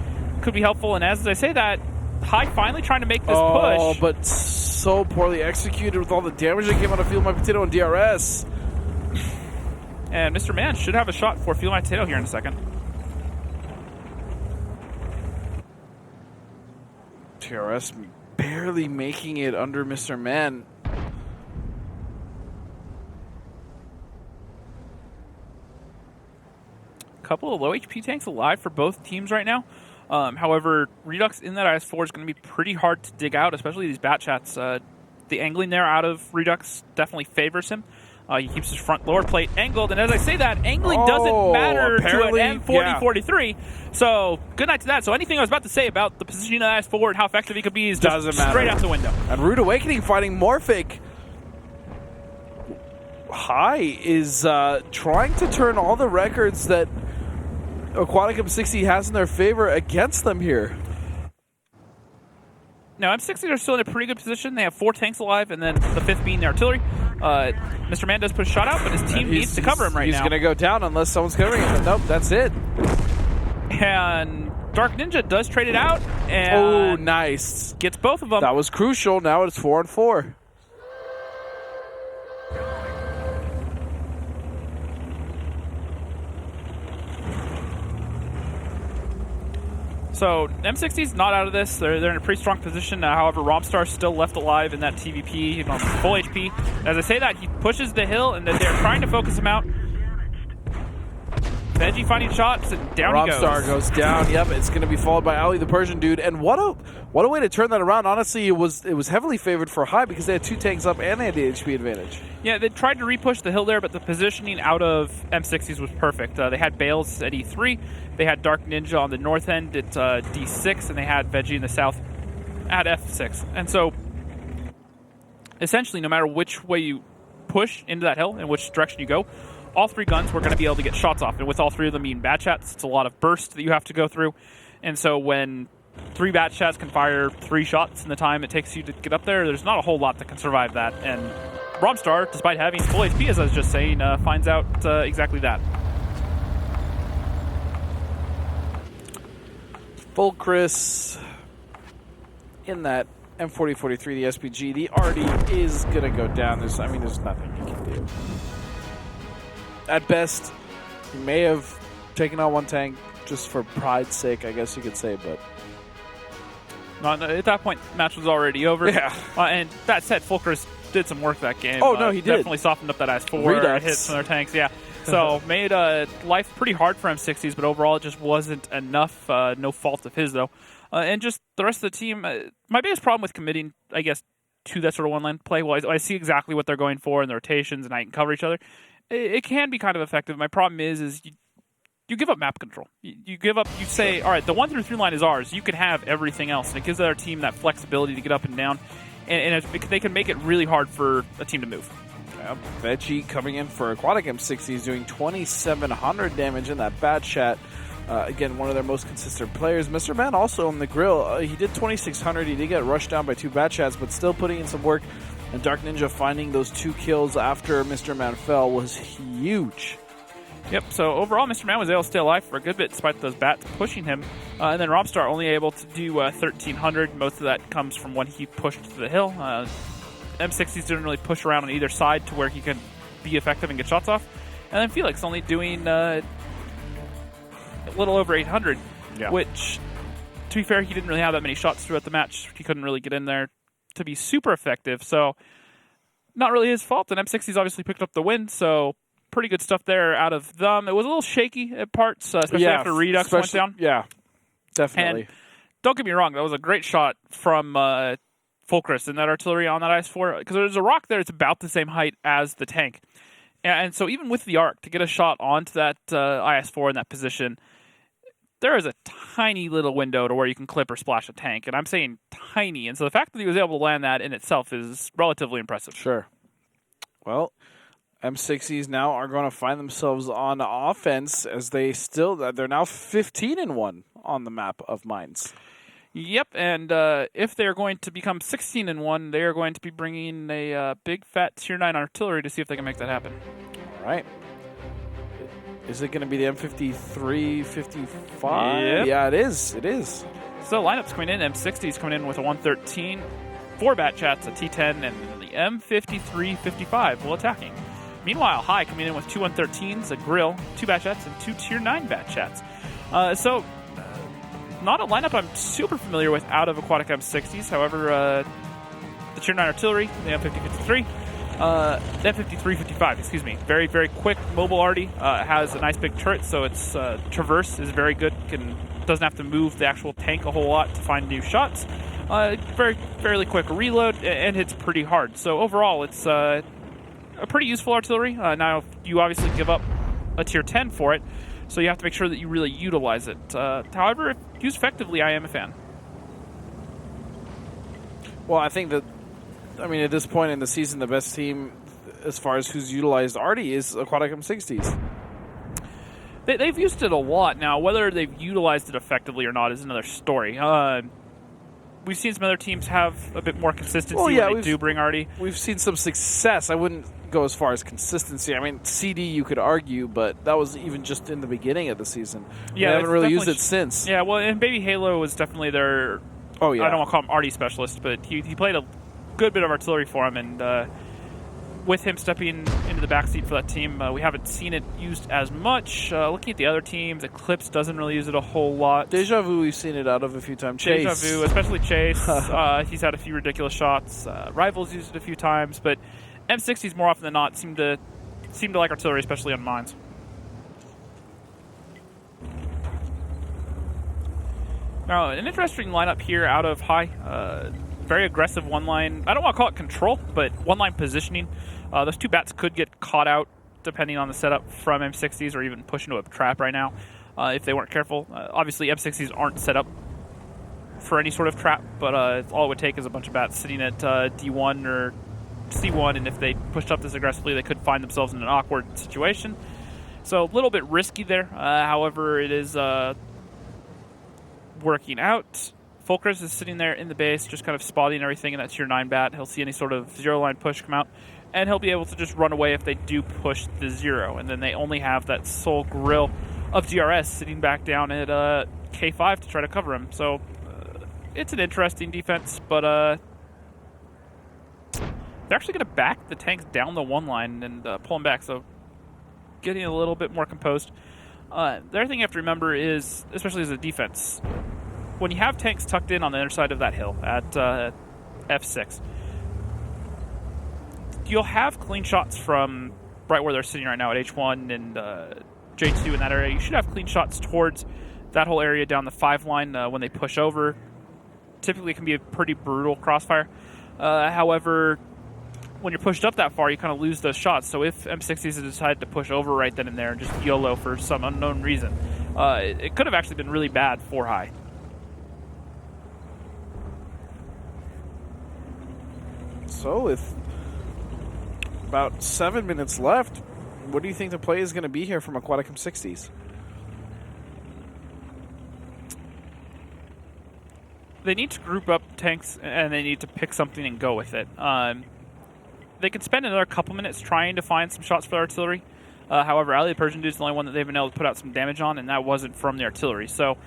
could be helpful. And as I say that, High finally trying to make this push. Oh, but so poorly executed with all the damage that came out of Feel My Potato and DRS. And Mr. Man should have a shot for Feel My Potato here in a second. DRS barely making it under Mr. Man. Couple of low HP tanks alive for both teams right now. However, Redux in that IS-4 is going to be pretty hard to dig out, especially these bat chats. The angling there out of Redux definitely favors him. He keeps his front lower plate angled, and as I say that, angling doesn't matter to an M4043. So, good night to that. So anything I was about to say about the positioning of IS-4 and how effective he could be is just straight out the window. And Rude Awakening fighting Morphic. High is trying to turn all the records that Aquatic M60 has in their favor against them here. Now, M60s are still in a pretty good position. They have 4 tanks alive, and then the 5th being the artillery. Mr. Man does put a shot out, but his team needs to cover him right now. He's going to go down unless someone's covering him. But nope, that's it. And Dark Ninja does trade it out. And oh, nice. Gets both of them. That was crucial. Now it's 4-4. So M60's not out of this. They're in a pretty strong position. However, Romstar's still left alive in that TVP, even on full HP. As I say that, he pushes the hill, and they're trying to focus him out. Veggie finding shots, and down he goes. Romstar goes down. Yep, it's going to be followed by Ali the Persian dude. And what a way to turn that around. Honestly, it was heavily favored for High because they had 2 tanks up and they had the HP advantage. Yeah, they tried to repush the hill there, but the positioning out of M60s was perfect. They had Bales at E3, they had Dark Ninja on the north end at D6, and they had Veggie in the south at F6. And so, essentially, no matter which way you push into that hill and which direction you go, all 3 guns were going to be able to get shots off. And with all 3 of them being bat chats, it's a lot of burst that you have to go through. And so when 3 bat chats can fire 3 shots in the time it takes you to get up there, there's not a whole lot that can survive that. And Romstar, despite having full HP, as I was just saying, finds out exactly that. Full Chris in that M4043, the SPG. The RD is going to go down. There's nothing you can do. At best, he may have taken on 1 tank just for pride's sake, I guess you could say, but... Not, at that point, the match was already over. Yeah. And that said, Fulcris did some work that game. Oh, no, he did. Definitely softened up that IS-4 hits from their tanks, yeah. So made life pretty hard for M60s, but overall it just wasn't enough. No fault of his, though. And just the rest of the team, my biggest problem with committing, I guess, to that sort of one-line play, well, I see exactly what they're going for and the rotations, and I can cover each other. It can be kind of effective. My problem is you give up map control. You give up, you say, all right, the 1 through 3 line is ours. You can have everything else. And it gives our team that flexibility to get up and down. And they can make it really hard for a team to move. Yep. Veggie coming in for Aquatic M60s, doing 2,700 damage in that bat chat. Again, one of their most consistent players. Mr. Man also on the grill. He did 2,600. He did get rushed down by 2 bat chats, but still putting in some work. And Dark Ninja finding those 2 kills after Mr. Man fell was huge. Yep, so overall, Mr. Man was able to stay alive for a good bit despite those bats pushing him. And then Romstar only able to do 1,300. Most of that comes from when he pushed to the hill. M60s didn't really push around on either side to where he could be effective and get shots off. And then Felix only doing a little over 800, which, to be fair, he didn't really have that many shots throughout the match. He couldn't really get in there to be super effective, so not really his fault. And M60s obviously picked up the win, so pretty good stuff there out of them. It was a little shaky at parts, especially after Redux went down. Yeah, definitely. And don't get me wrong, that was a great shot from Fulcris in that artillery on that IS-4, because there's a rock there that's about the same height as the tank. And so even with the arc, to get a shot onto that IS-4 in that position, there is a tiny little window to where you can clip or splash a tank, and I'm saying tiny. And so the fact that he was able to land that in itself is relatively impressive. Sure. Well, M60s now are going to find themselves on offense as they're now 15-1 on the map of Mines. Yep, and if they're going to become 16-1, they are going to be bringing a big fat Tier 9 artillery to see if they can make that happen. All right. Is it going to be the M53, 55? Yep. Yeah, it is. It is. So lineups coming in, M60s coming in with a 113, 4 bat chats, a T10, and the M53, 55 while attacking. Meanwhile, High coming in with 2 113s, a grill, 2 bat chats, and 2 Tier 9 bat chats. Not a lineup I'm super familiar with out of Aquatic M60s. However, the Tier 9 artillery, the M50-53, the M53-55, excuse me. Very, very quick mobile arty. Has a nice big turret, so its traverse is very good. Doesn't have to move the actual tank a whole lot to find new shots. Fairly quick reload, and hits pretty hard. So overall, it's a pretty useful artillery. Now, you obviously give up a Tier 10 for it, so you have to make sure that you really utilize it. However, if used effectively, I am a fan. Well, I think that, at this point in the season, the best team as far as who's utilized Artie is Aquatic M60s. They've used it a lot now. Whether they've utilized it effectively or not is another story. We've seen some other teams have a bit more consistency when they do bring Artie. We've seen some success. I wouldn't go as far as consistency. I mean, CD you could argue, but that was even just in the beginning of the season. Yeah, they haven't really used it since. Yeah, well, and Baby Halo was definitely their. Oh yeah. I don't want to call him Artie specialist, but he played a good bit of artillery for him, and with him stepping into the backseat for that team, we haven't seen it used as much. Looking at the other teams, Eclipse doesn't really use it a whole lot. Deja Vu we've seen it out of a few times. Chase. Deja Vu, especially Chase. He's had a few ridiculous shots. Rivals used it a few times, but M60s more often than not seem to like artillery, especially on mines. Now, an interesting lineup here out of high. Very aggressive one-line. I don't want to call it control, but one-line positioning. Those two bats could get caught out depending on the setup from M60s or even push into a trap right now if they weren't careful. Obviously, M60s aren't set up for any sort of trap, but all it would take is a bunch of bats sitting at D1 or C1, and if they pushed up this aggressively, they could find themselves in an awkward situation. So a little bit risky there. However, it is working out. Fulcrus is sitting there in the base, just kind of spotting everything in that tier 9 bat. He'll see any sort of zero-line push come out, and he'll be able to just run away if they do push the zero. And then they only have that sole grill of DRS sitting back down at K5 to try to cover him. So it's an interesting defense, but they're actually going to back the tanks down the one line and pull them back, so getting a little bit more composed. The other thing you have to remember is, especially as a defense, when you have tanks tucked in on the other side of that hill at F6, you'll have clean shots from right where they're sitting right now at H1 and J2 in that area. You should have clean shots towards that whole area down the 5 line when they push over. Typically, it can be a pretty brutal crossfire. However, when you're pushed up that far, you kind of lose those shots. So if M60s decide to push over right then and there and just YOLO for some unknown reason, it could have actually been really bad for high. So with about 7 minutes left, what do you think the play is going to be here from Aquatic M60s? They need to group up tanks, and they need to pick something and go with it. They could spend another couple minutes trying to find some shots for the artillery. However, Ali the Persian Dude is the only one that they've been able to put out some damage on, and that wasn't from the artillery. So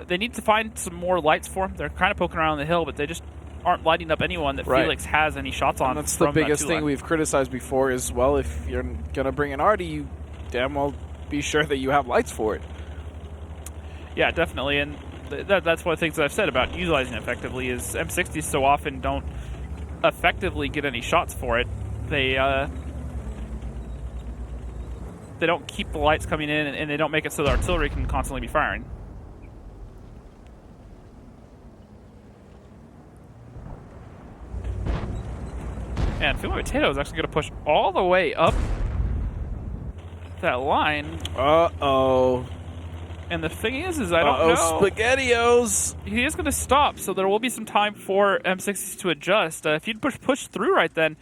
they need to find some more lights for him. They're kind of poking around on the hill, but they just aren't lighting up anyone that Felix has any shots on. And that's the biggest thing we've criticized before is, well, if you're going to bring an Artie, you damn well be sure that you have lights for it. Yeah, definitely. And that's one of the things that I've said about utilizing it effectively is M60s so often don't effectively get any shots for it. They don't keep the lights coming in, and they don't make it so the artillery can constantly be firing. And Fuma Potato is actually going to push all the way up that line. Uh-oh. And the thing is I don't know. SpaghettiOs. He is going to stop, so there will be some time for M60s to adjust. If he'd push through right then,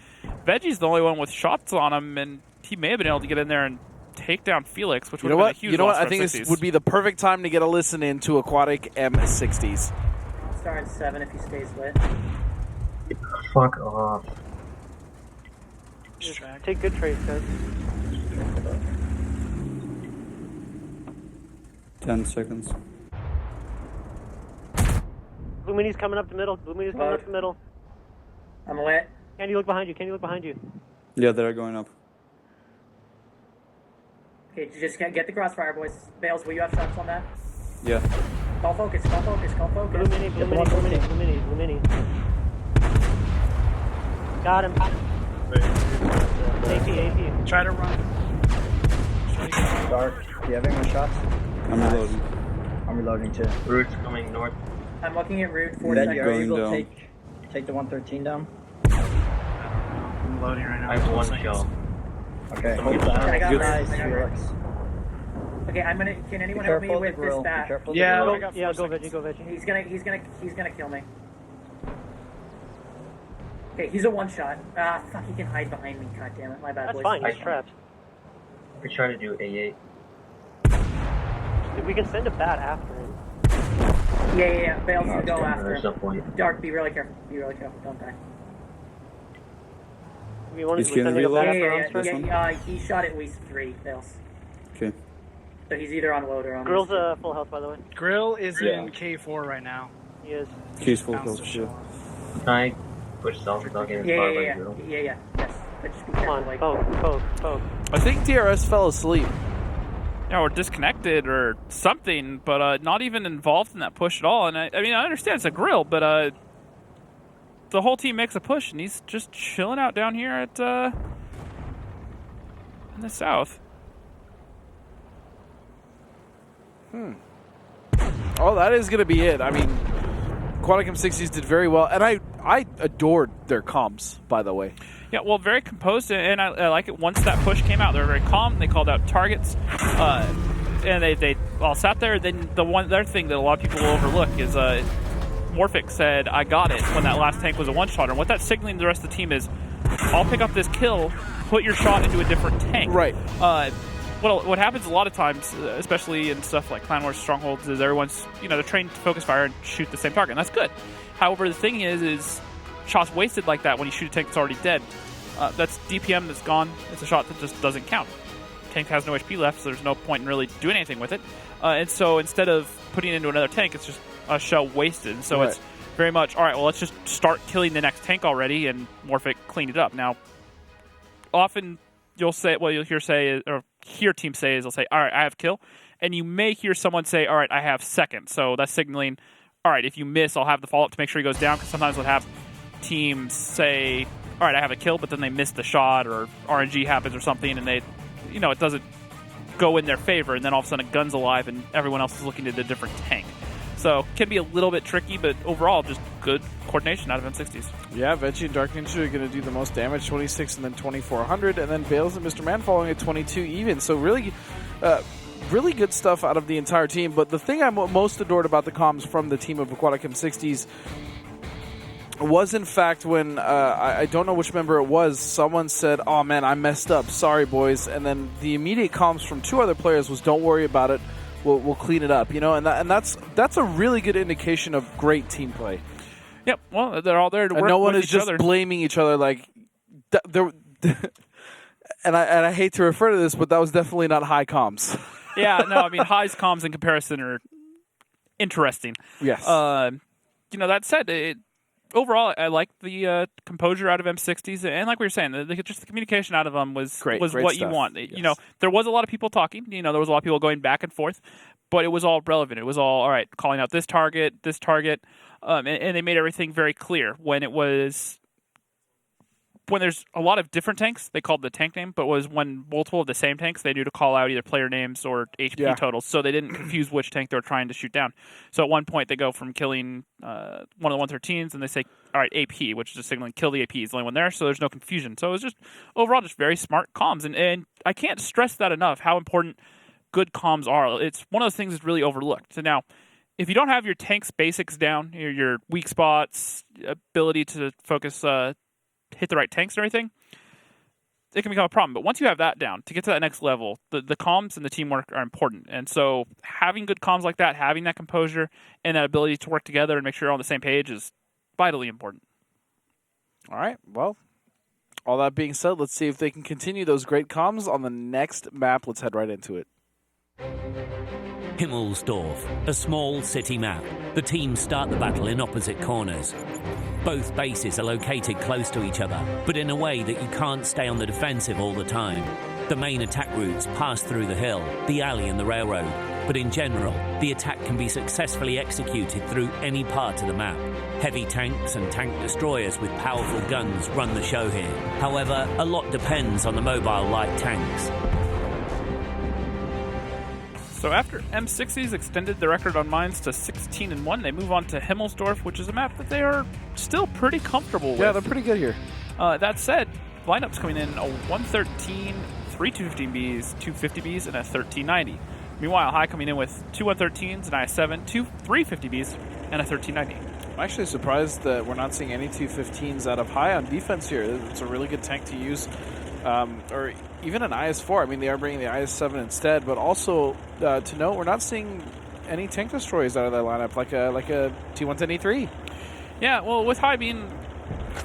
Veggie's the only one with shots on him, and he may have been able to get in there and take down Felix, which would have been a huge loss for I think M60s. this would be the perfect time to get a listen in to Aquatic M60s. Starting 7 if he stays lit. Fuck off. Take good trades, guys. 10 seconds. Blue Mini's coming up the middle. Blue Mini's coming up the middle. I'm lit. Can you look behind you? Can you look behind you? Yeah, they're going up. Okay, just get the crossfire, boys. Bales, will you have shots on that? Yeah. Call focus, call focus, call focus. Blue Mini, Blue Mini, Blue Mini, Blue Mini, Blue Mini. Got him. AP. Try to run. Dark, do you have any more shots? I'm reloading. I'm reloading too. Root's coming north. I'm looking at route 4 Veggie, seconds. are you Going able to down. take the 113 down? I'm loading right now. I have 1 kill. Okay, Somebody hold I got on. Rise, Nice, I got Felix. Okay, can Be anyone help me careful of the with this grill. Be bat? careful of the Yeah, grill. I got Yeah, 4 go seconds. Veggie, go Veggie. He's gonna kill me. Okay, he's a one-shot. Ah, fuck, he can hide behind me. God damn it, my bad, That's boys. fine. He's trapped. We try to do A8. We can send a bat after him. Yeah. Bales to go after There's no him. point. Dark, be really careful. Be really careful. Don't die. We wanted Is to he gonna send a bat reload? after Armstrong. He shot at least 3, Bales. Okay. So he's either on load or on... Grill's full health, by the way. Grill is Yeah. in K4 right now. He is. He's full Bounced health, to yeah. show off. Can I push south without getting inspired by Grill? Yeah. Yes. But just be Come careful. on, Like, poke. I think DRS fell asleep. Yeah, or disconnected or something, but not even involved in that push at all. And I mean, I understand it's a grill, but the whole team makes a push, and he's just chilling out down here at in the south. Oh, that is going to be it. I mean, Quantum 60s did very well, and I adored their comms, by the way. Yeah, well, very composed, and I like it. Once that push came out, they were very calm. They called out targets, and they all sat there. Then the other thing that a lot of people will overlook is Morphic said, "I got it," when that last tank was a one-shotter. And what that's signaling to the rest of the team is, I'll pick up this kill, put your shot into a different tank. Right. What happens a lot of times, especially in stuff like Clan Wars Strongholds, is everyone's, they're trained to focus fire and shoot the same target, and that's good. However, the thing is shots wasted like that when you shoot a tank that's already dead. That's DPM that's gone. It's a shot that just doesn't count. Tank has no HP left, so there's no point in really doing anything with it. And so instead of putting it into another tank, it's just a shell wasted. So Right. It's very much, all right, well, let's just start killing the next tank already and Morphic clean it up. Now, often you'll hear teams say is they'll say, all right, I have kill. And you may hear someone say, all right, I have second. So that's signaling, all right, if you miss, I'll have the follow-up to make sure he goes down, because sometimes we'll have teams say, all right, I have a kill, but then they miss the shot or RNG happens or something, and they, it doesn't go in their favor, and then all of a sudden a gun's alive and everyone else is looking at a different tank. So it can be a little bit tricky, but overall just good coordination out of M60s. Yeah, Veggie and Dark Ninja are going to do the most damage, 26 and then 2,400, and then Bales and Mr. Man following at 22 even. So really good stuff out of the entire team. But the thing I most adored about the comms from the team of Aquatic M60s was, in fact, when I don't know which member it was, someone said, "Oh man, I messed up. Sorry, boys." And then the immediate comms from 2 other players was, "Don't worry about it. We'll clean it up." And that's a really good indication of great team play. Yep. Well, they're all there to work And no one with is each just other. blaming each other like. And I hate to refer to this, but that was definitely not high comms. Yeah. No, I mean, High's comms in comparison are interesting. Yes. That said, overall, I like the composure out of M60s, and like we were saying, just the communication out of them was Great what stuff. you want. Yes. There was a lot of people talking. There was a lot of people going back and forth, but it was all relevant. It was all right, calling out this target, and they made everything very clear. When there's a lot of different tanks, they called the tank name, but when multiple of the same tanks, they knew to call out either player names or HP totals, so they didn't confuse which tank they were trying to shoot down. So at one point, they go from killing one of the 113s, and they say, all right, AP, which is just signaling kill the AP. Is the only one there, so there's no confusion. So it was just, overall, just very smart comms. And I can't stress that enough, how important good comms are. It's one of those things that's really overlooked. So now, if you don't have your tank's basics down, your weak spots, ability to focus, hit the right tanks and everything, it can become a problem. But once you have that down, to get to that next level, the comms and the teamwork are important. And so having good comms like that, having that composure and that ability to work together and make sure you're on the same page is vitally important. All right. Well, all that being said, let's see if they can continue those great comms on the next map. Let's head right into it. Himmelsdorf, a small city map. The teams start the battle in opposite corners. Both bases are located close to each other, but in a way that you can't stay on the defensive all the time. The main attack routes pass through the hill, the alley and the railroad, but in general, the attack can be successfully executed through any part of the map. Heavy tanks and tank destroyers with powerful guns run the show here. However, a lot depends on the mobile light tanks. So after M60s extended the record on mines to 16-1, they move on to Himmelsdorf, which is a map that they are still pretty comfortable with. Yeah, they're pretty good here. That said, lineups coming in a 113, 3 215Bs, 250Bs, and a 1390. Meanwhile, High coming in with 2 113s, an IS-7, 2 350Bs, and a 1390. I'm actually surprised that we're not seeing any 215s out of High on defense here. It's a really good tank to use, or even an IS-4. I mean, they are bringing the IS-7 instead, but also to note, we're not seeing any tank destroyers out of that lineup, like a T-110E3. Yeah, well, with High being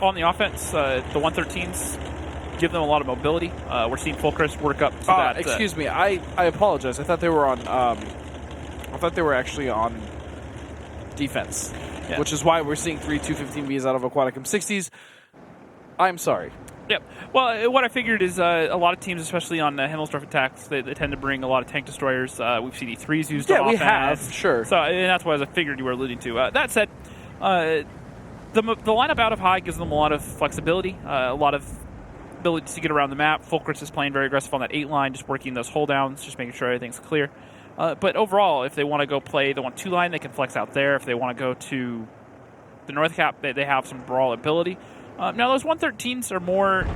on the offense, the 113s give them a lot of mobility. We're seeing Fulcrest work up to that. Excuse me, I apologize. I thought they were on. I thought they were actually on defense, which is why we're seeing 3 215Bs out of Aquatic M60s. I'm sorry. Yep. Well, what I figured is a lot of teams, especially on Himmelsdorf attacks, they tend to bring a lot of tank destroyers. We've seen E3s used on offense. Yeah, we have, sure. So, and that's what I figured you were alluding to. That said, the lineup out of High gives them a lot of flexibility, a lot of ability to get around the map. Fulcrest is playing very aggressive on that 8 line, just working those hold downs, just making sure everything's clear. But overall, if they want to go play the 1-2 line, they can flex out there. If they want to go to the North Cap, they have some brawl ability. Now, those 113s are more,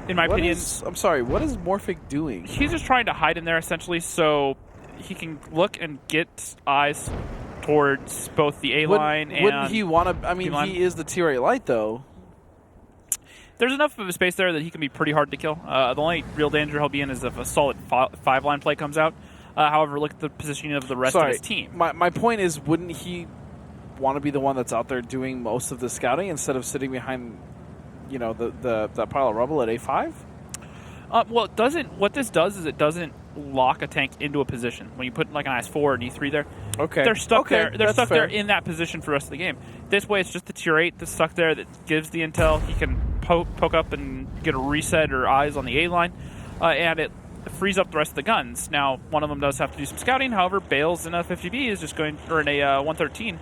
in my opinion... I'm sorry, what is Morphic doing? He's just trying to hide in there, essentially, so he can look and get eyes towards both the A-line and... Wouldn't he want to... I mean, he is the T-Ray Light, though. There's enough of a space there that he can be pretty hard to kill. The only real danger he'll be in is if a solid 5-line play comes out. However, look at the positioning of the rest of his team. My point is, wouldn't he want to be the one that's out there doing most of the scouting instead of sitting behind, that pile of rubble at A5? Well, it doesn't. What this does is it doesn't lock a tank into a position. When you put like an IS-4 and E3 there, they're stuck there. They're stuck there in that position for the rest of the game. This way, it's just the tier 8 that's stuck there that gives the intel. He can poke up and get a reset or eyes on the A line, and it frees up the rest of the guns. Now, one of them does have to do some scouting. However, Bales in a 50B is just going, or in a 113,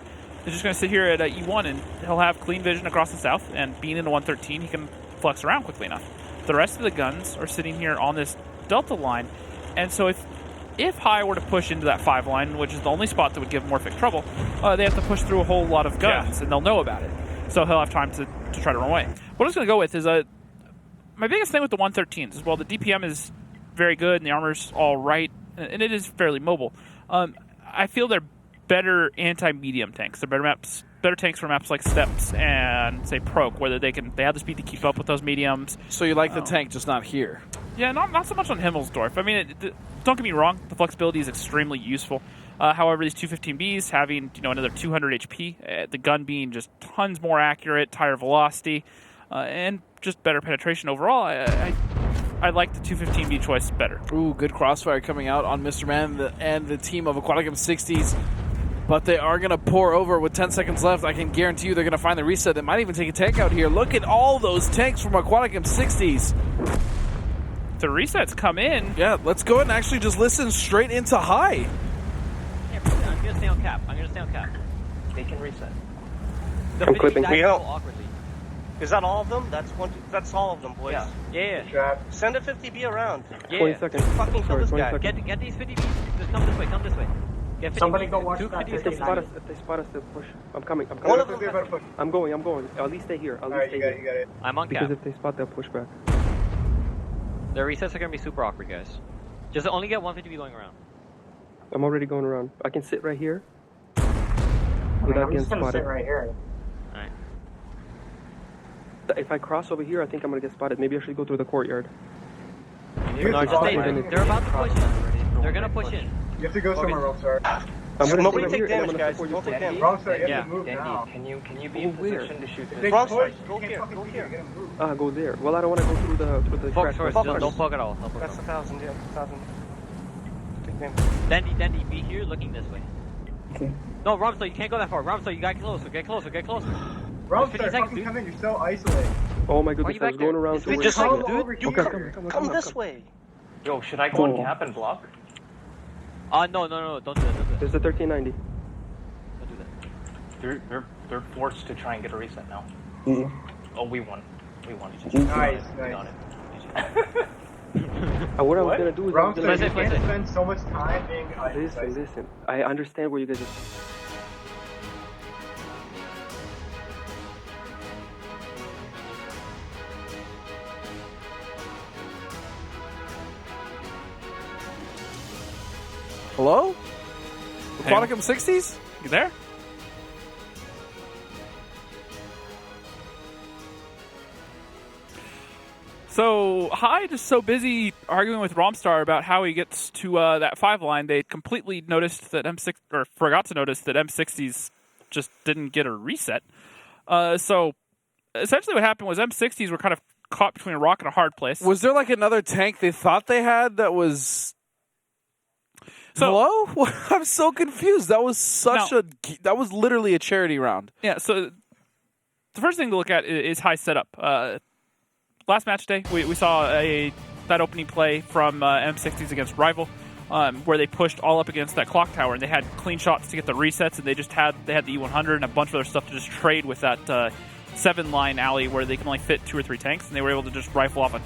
is just going to sit here at E1, and he'll have clean vision across the south. And being in a 113, he can flex around quickly enough. The rest of the guns are sitting here on this Delta line, and so if High were to push into that 5 line, which is the only spot that would give Morphic trouble, they have to push through a whole lot of guns, and they'll know about it. So he'll have time to try to run away. What I was going to go with is my biggest thing with the 113s is, well, the DPM is very good and the armor's all right, and it is fairly mobile. I feel they're better anti-medium tanks. They're better tanks for maps like Steps and, say, Proc, where they have the speed to keep up with those mediums. So you like the tank, just not here? Yeah, not so much on Himmelsdorf. I mean, don't get me wrong, the flexibility is extremely useful. However, these 215Bs having another 200 HP, the gun being just tons more accurate, higher velocity, and just better penetration overall, I like the 215B choice better. Ooh, good crossfire coming out on Mr. Man and the team of Aquatic M60s. But they are going to pour over with 10 seconds left. I can guarantee you they're going to find the reset. They might even take a tank out here. Look at all those tanks from Aquatic M60s. The resets come in. Yeah, let's go ahead and actually just listen straight into High. Yeah, I'm going to stay on cap. They can reset. I'm clipping. Awkwardly. Is that all of them? That's all of them, boys. Yeah. Send a 50B around. Yeah. 20 seconds. Fucking kill this guy. Get these 50Bs. Just come this way. Get 50 Somebody Bs. go watch that. If they spot us, they'll push. I'm coming. One of them better push. I'm going. At least stay here. Alright, you got it. I'm on cap. Because if they spot, they'll push back. The resets are going to be super awkward, guys. Just only get 150B going around. I'm already going around. I can sit right here. I'm just going to sit right here. Alright. If I cross over here, I think I'm going to get spotted. Maybe I should go through the courtyard. They're about to push in. They're going to push in. You have to go somewhere, Rockstar. Nobody take damage, guys. Don't take damage. Rockstar, you have to move now. Can you be in position to shoot this? Rockstar, go here. Go there. Well, I don't want to go through the trash. Don't poke at all. That's 1,000, yeah. 1,000. Take damage. Dandy, be here looking this way. Okay. No, Romstar, you can't go that far. Romstar, you got closer. Get closer. Rockstar, fucking come in. You're so isolated. Oh my goodness, I was going around to just where dude. Come this way. Yo, should I go on cap and block? No, don't do that. There's a 1390. Don't do that. They're forced to try and get a reset now. Mm-hmm. Oh, we won. Nice. What I was gonna do is Rockstar, you can't spend so much time being isolated. Listen. I understand where you guys are. Hello? Hang on. Aquatic M60s? You there? So Hyde is so busy arguing with Romstar about how he gets to that 5 line, they completely noticed that forgot to notice that M60s just didn't get a reset. So essentially what happened was M60s were kind of caught between a rock and a hard place. Was there like another tank they thought they had that was... Hello? I'm so confused. That was that was literally a charity round. Yeah, so the first thing to look at is high setup. Last match day, we saw that opening play from M60s against Rival, where they pushed all up against that clock tower, and they had clean shots to get the resets, and they had the E100 and a bunch of other stuff to just trade with that 7-line alley where they can only fit 2 or 3 tanks, and they were able to just rifle off a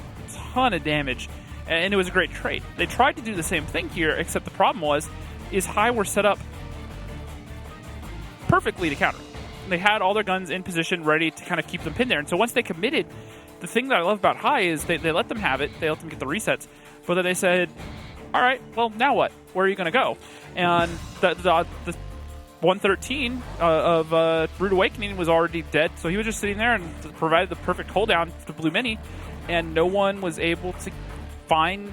ton of damage, and it was a great trade. They tried to do the same thing here, except the problem is High were set up perfectly to counter. They had all their guns in position, ready to kind of keep them pinned there, and so once they committed, the thing that I love about High is they let them have it, they let them get the resets, but then they said, all right, well, now what? Where are you going to go? And the 113 of Rude Awakening was already dead, so he was just sitting there and provided the perfect hold down to Blue Mini, and no one was able to find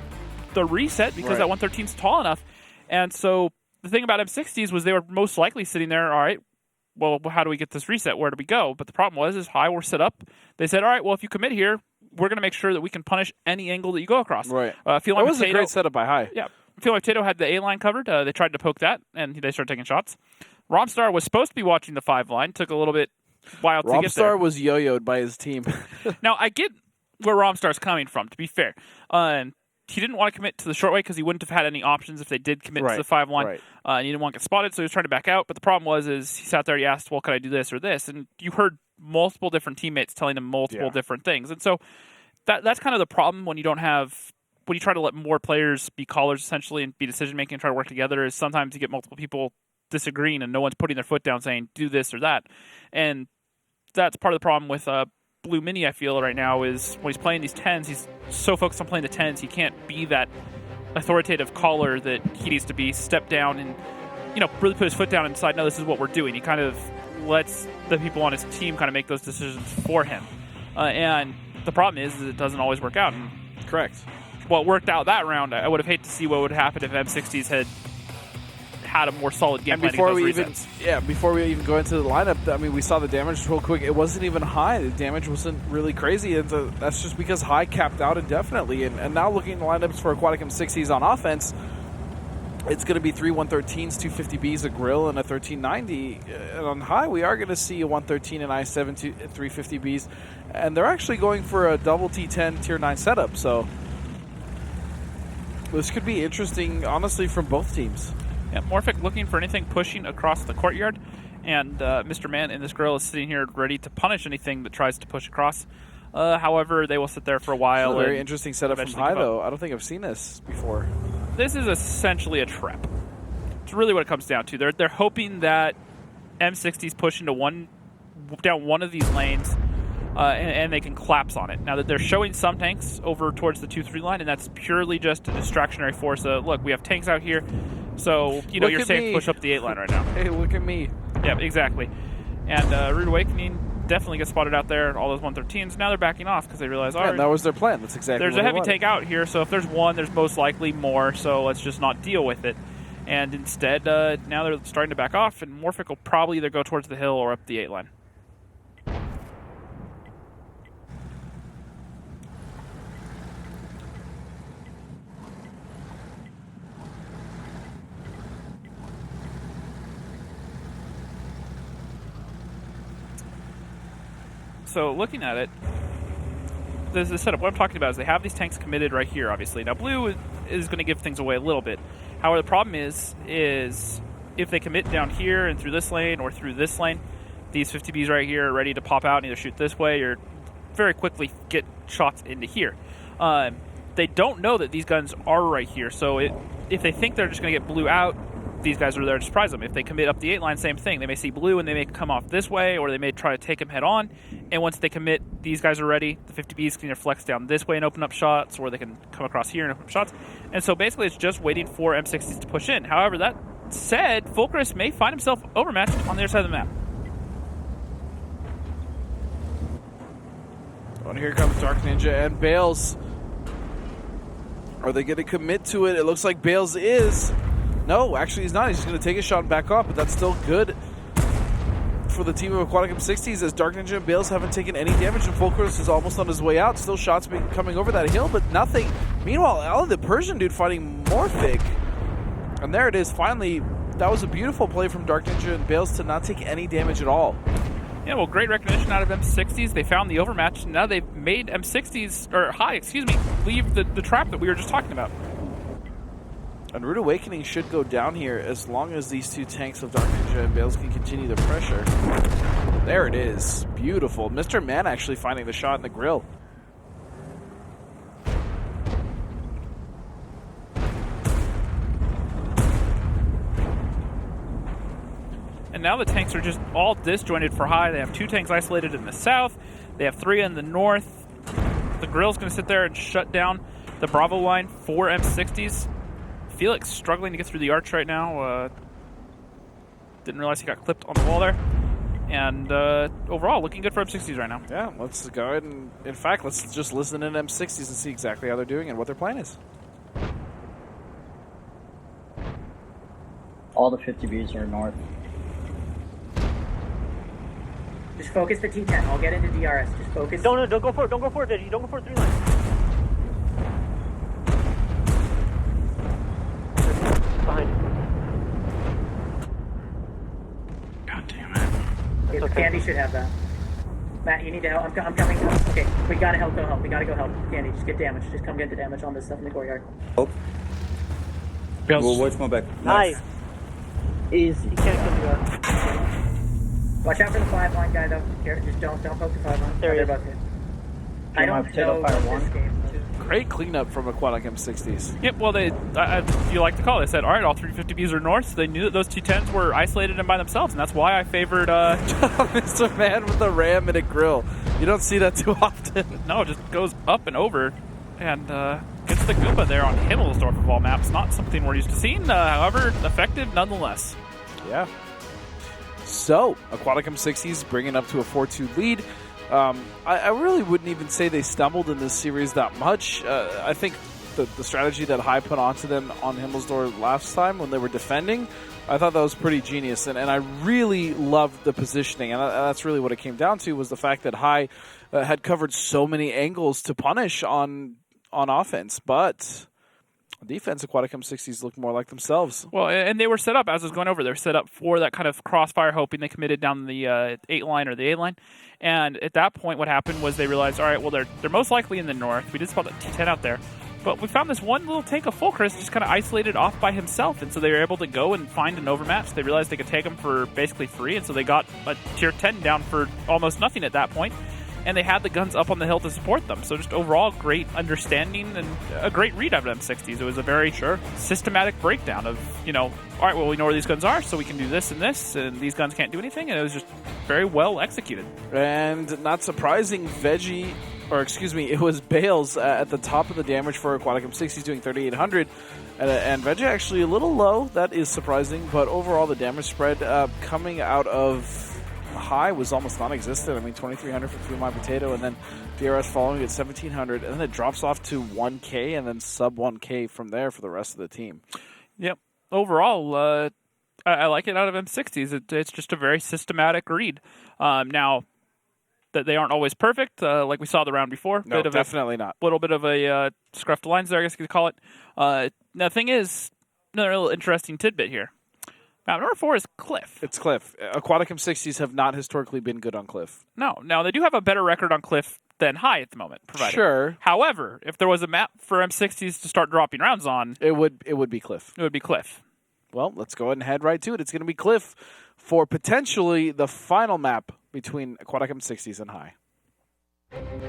the reset because that 113 is tall enough. And so the thing about M60s was they were most likely sitting there, all right, well, how do we get this reset? Where do we go? But the problem is High were set up. They said, all right, well, if you commit here, we're going to make sure that we can punish any angle that you go across. Right. That was a great setup by High. Yeah. Feel like Tato had the A line covered. They tried to poke that, and they started taking shots. Romstar was supposed to be watching the 5 line. Took a little bit while to get there. Romstar was yo-yoed by his team. Now, I get where Romstar's coming from, to be fair. He didn't want to commit to the short way because he wouldn't have had any options if they did commit to the 5 line. Right. And he didn't want to get spotted, so he was trying to back out. But the problem was he sat there, he asked, well, could I do this or this? And you heard multiple different teammates telling him multiple different things. And so that's kind of the problem when you try to let more players be callers, essentially, and be decision-making and try to work together, is sometimes you get multiple people disagreeing and no one's putting their foot down saying, do this or that. And that's part of the problem with Blue Mini, I feel, right now, is when he's playing these 10s, he's so focused on playing the 10s, he can't be that authoritative caller that he needs to be, step down and, really put his foot down and decide, no, this is what we're doing. He kind of lets the people on his team kind of make those decisions for him. And the problem is it doesn't always work out. And correct. Well, it worked out that round. I would have hated to see what would happen if M60s had a more solid game plan. Before we even go into the lineup, I mean, we saw the damage real quick. It wasn't even high. The damage wasn't really crazy, and that's just because High capped out indefinitely. And now looking at the lineups for Aquatic M60s on offense, it's going to be 3 113s, 250Bs, a grill, and a 1390. And on High, we are going to see a 113 and I7, 350Bs, and they're actually going for a double T10 Tier 9 setup. So this could be interesting, honestly, from both teams. Yeah, Morphic looking for anything pushing across the courtyard, and Mr. Man in this grill is sitting here ready to punish anything that tries to push across. However, they will sit there for a while. It's a very interesting setup from High, though. I don't think I've seen this before. This is essentially a trap. It's really what it comes down to. They're hoping that M60s push into down one of these lanes, and they can collapse on it. Now that they're showing some tanks over towards the 2-3 line, and that's purely just a distractionary force. Look, we have tanks out here, so you're safe to push up the 8 line right now. Hey, look at me. Yeah, exactly. And Rude Awakening definitely gets spotted out there, all those 113s. Now they're backing off because they realize, all right, that was their plan. That's exactly there's what a heavy wanted. tank out here, so if there's one, there's most likely more, so let's just not deal with it. And instead, now they're starting to back off, and Morphic will probably either go towards the hill or up the 8 line. So looking at it, there's the setup. What I'm talking about is they have these tanks committed right here, obviously. Now, Blue is going to give things away a little bit. However, the problem is if they commit down here and through this lane or through this lane, these 50Bs right here are ready to pop out and either shoot this way or very quickly get shots into here. They don't know that these guns are right here, so if they think they're just going to get Blue out, these guys are there to surprise them. If they commit up the 8 line, same thing. They may see blue and they may come off this way, or they may try to take him head on. And once they commit, these guys are ready. The 50Bs can either flex down this way and open up shots, or they can come across here and open up shots. And so basically it's just waiting for M60s to push in. However, that said, Fulcrus may find himself overmatched on the other side of the map. And here comes Dark Ninja and Bales. Are they going to commit to it? It looks like Bales is. No, actually he's not. He's just going to take a shot and back off, but that's still good for the team of Aquatic M60s as Dark Ninja and Bales haven't taken any damage, and Fulcrus is almost on his way out. Still shots coming over that hill, but nothing. Meanwhile, Alan the Persian dude fighting Morphic. And there it is. Finally, that was a beautiful play from Dark Ninja and Bales to not take any damage at all. Yeah, well, great recognition out of M60s. They found the overmatch, and now they've made M60s, or High, leave the trap that we were just talking about. And Rude Awakening should go down here as long as these two tanks of Dark Ninja and Bales can continue the pressure. There it is. Beautiful. Mr. Man actually finding the shot in the grill. And now the tanks are just all disjointed for High. They have 2 tanks isolated in the south. They have 3 in the north. The grill's going to sit there and shut down the Bravo line for M60s. Felix struggling to get through the arch right now. Didn't realize he got clipped on the wall there. And overall, looking good for M60s right now. Yeah, let's go ahead and, in fact, let's just listen in M60s and see exactly how they're doing and what their plan is. All the 50Bs are north. Just focus the T10. I'll get into DRS. Just focus. Don't go for it. Don't go for it, Veggie. Don't go for it 3 lines. Behind you. God damn it. Okay, Candy should have that. Matt, you need to help. I'm coming. Okay, we gotta help. Go help. We gotta go help. Candy, just get damage. Just come get the damage on this stuff in the courtyard. Oh. We'll watch my back. Nice. Easy. You can't kill the guy. Watch out for the 5 line guy though. Just don't poke the 5 line. There he is. I don't know this game. Great cleanup from Aquatic M60s. Yep, well, you like to call it. They said, all right, all 350Bs are north. So they knew that those 210s were isolated and by themselves, and that's why I favored Mr. Man with a ram and a grill. You don't see that too often. No, it just goes up and over and gets the Goomba there on Himmelsdorf of all maps. Not something we're used to seeing, however, effective nonetheless. Yeah. So, Aquatic M60s bringing up to a 4-2 lead. I really wouldn't even say they stumbled in this series that much. I think the strategy that High put onto them on Himmelsdorf last time when they were defending, I thought that was pretty genius. And I really loved the positioning. And that's really what it came down to, was the fact that High had covered so many angles to punish on offense. But defense, Aquatic M60s looked more like themselves. Well, and they were set up, as I was going over, they were set up for that kind of crossfire, hoping they committed down the 8 line or the 8 line. And at that point, what happened was they realized, all right, well, they're most likely in the north. We did spot that T10 out there. But we found this one little tank of Fulcrus just kind of isolated off by himself. And so they were able to go and find an overmatch. They realized they could take him for basically free. And so they got a tier 10 down for almost nothing at that point. And they had the guns up on the hill to support them. So just overall, great understanding and a great read out of M60s. It was a very systematic breakdown of, all right, well, we know where these guns are, so we can do this, and these guns can't do anything. And it was just very well executed. And not surprising, it was Bales at the top of the damage for Aquatic M60s doing 3,800. And Veggie actually a little low. That is surprising. But overall, the damage spread coming out of High was almost non-existent. I mean, 2,300 for 3 My Potato, and then DRS following at 1,700, and then it drops off to 1K, and then sub 1K from there for the rest of the team. Yep. Overall, I like it out of M60s. It's just a very systematic read. Now, that they aren't always perfect, like we saw the round before. No, definitely not. A little bit of a scruffed lines there, I guess you could call it. Now, the thing is, another little interesting tidbit here. Map number 4 is Cliff. It's Cliff. Aquatic M60s have not historically been good on Cliff. No. Now, they do have a better record on Cliff than High at the moment, provided. Sure. However, if there was a map for M60s to start dropping rounds on, it would be Cliff. It would be Cliff. Well, let's go ahead and head right to it. It's going to be Cliff for potentially the final map between Aquatic M60s and High.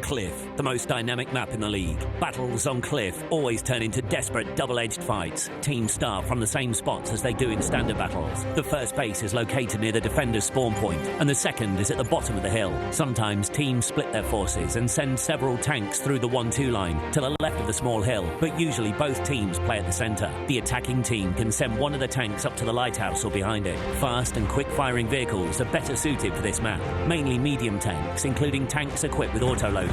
Cliff, the most dynamic map in the league. Battles on Cliff always turn into desperate double-edged fights. Teams start from the same spots as they do in standard battles. The first base is located near the defender's spawn point, and the second is at the bottom of the hill. Sometimes teams split their forces and send several tanks through the 1-2 line to the left of the small hill, but usually both teams play at the center. The attacking team can send one of the tanks up to the lighthouse or behind it. Fast and quick-firing vehicles are better suited for this map, mainly medium tanks, including tanks equipped with autoloaders.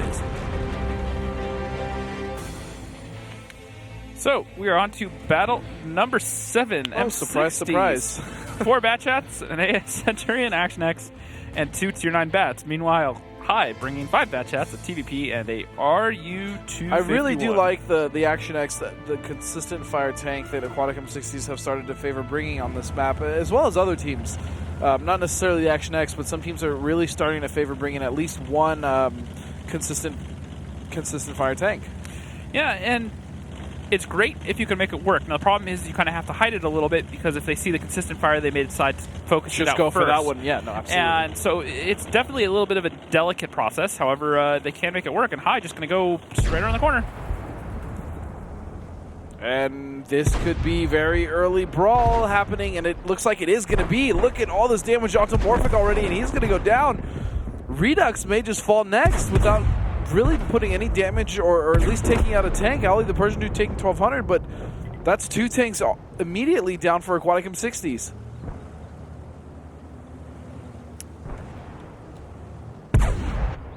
So we are on to battle number 7. Oh, surprise, surprise. 4 batch hats, an AS Centurion, Action X, and 2 Tier 9 bats. Meanwhile, High bringing 5 batch hats, a TVP, and a RU-251. I really do like the Action X, the consistent fire tank that Aquatic M60s have started to favor bringing on this map, as well as other teams. Not necessarily the Action X, but some teams are really starting to favor bringing at least one consistent fire tank. Yeah, and it's great if you can make it work. Now, the problem is you kind of have to hide it a little bit, because if they see the consistent fire, they may decide to focus it out Just go first. for that one. Yeah, no, absolutely. And so it's definitely a little bit of a delicate process. However, they can make it work, and High just going to go straight around the corner. And this could be very early brawl happening, and it looks like it is going to be. Look at all this damage onto Morphic already, and he's going to go down. Redux may just fall next without really putting any damage or at least taking out a tank. Ali, the Persian dude, taking 1,200, but that's 2 tanks immediately down for Aquatic M60s.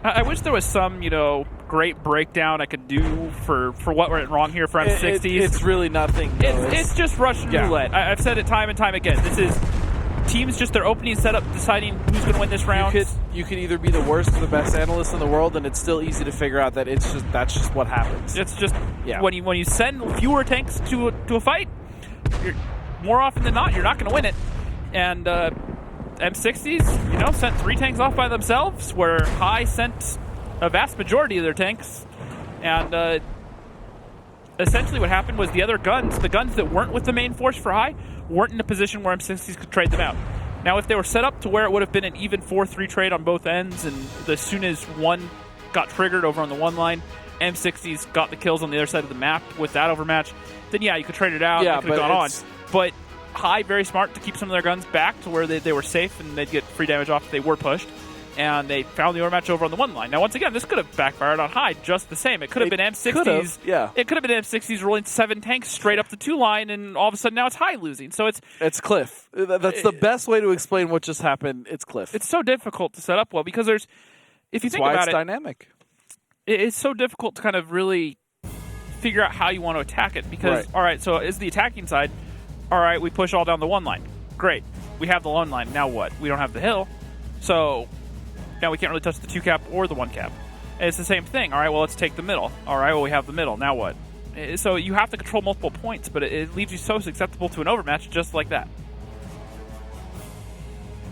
I wish there was some, great breakdown I could do for what went wrong here for M60s. It's really nothing. It's just Russian roulette. I've said it time and time again. This is teams just their opening setup deciding who's going to win this round. You could either be the worst or the best analyst in the world, and it's still easy to figure out that that's just what happens. It's just when you send fewer tanks to a fight, more often than not, you're not going to win it. And M60s, sent 3 tanks off by themselves, where High sent a vast majority of their tanks. And essentially what happened was the guns that weren't with the main force for High, weren't in a position where M60s could trade them out. Now, if they were set up to where it would have been an even 4-3 trade on both ends, and as soon as one got triggered over on the one line, M60s got the kills on the other side of the map with that overmatch, then you could trade it out. Yeah, it could have gone on. But High, very smart to keep some of their guns back to where they were safe and they'd get free damage off if they were pushed. And they found the overmatch over on the one line. Now, once again, this could have backfired on High just the same. It could have been M60s. It could have been M60s rolling 7 tanks straight up the 2 line, and all of a sudden now it's High losing. So it's Cliff. That's the best way to explain what just happened. It's Cliff. It's so difficult to set up well because if you think about it, it's dynamic. It's so difficult to kind of really figure out how you want to attack it because all right, so is the attacking side. All right, we push all down the one line. Great, we have the one line. Now what? We don't have the hill, so. Now we can't really touch the 2 cap or the 1 cap. And it's the same thing. All right, well, let's take the middle. All right, well, we have the middle. Now what? So you have to control multiple points, but it leaves you so susceptible to an overmatch just like that.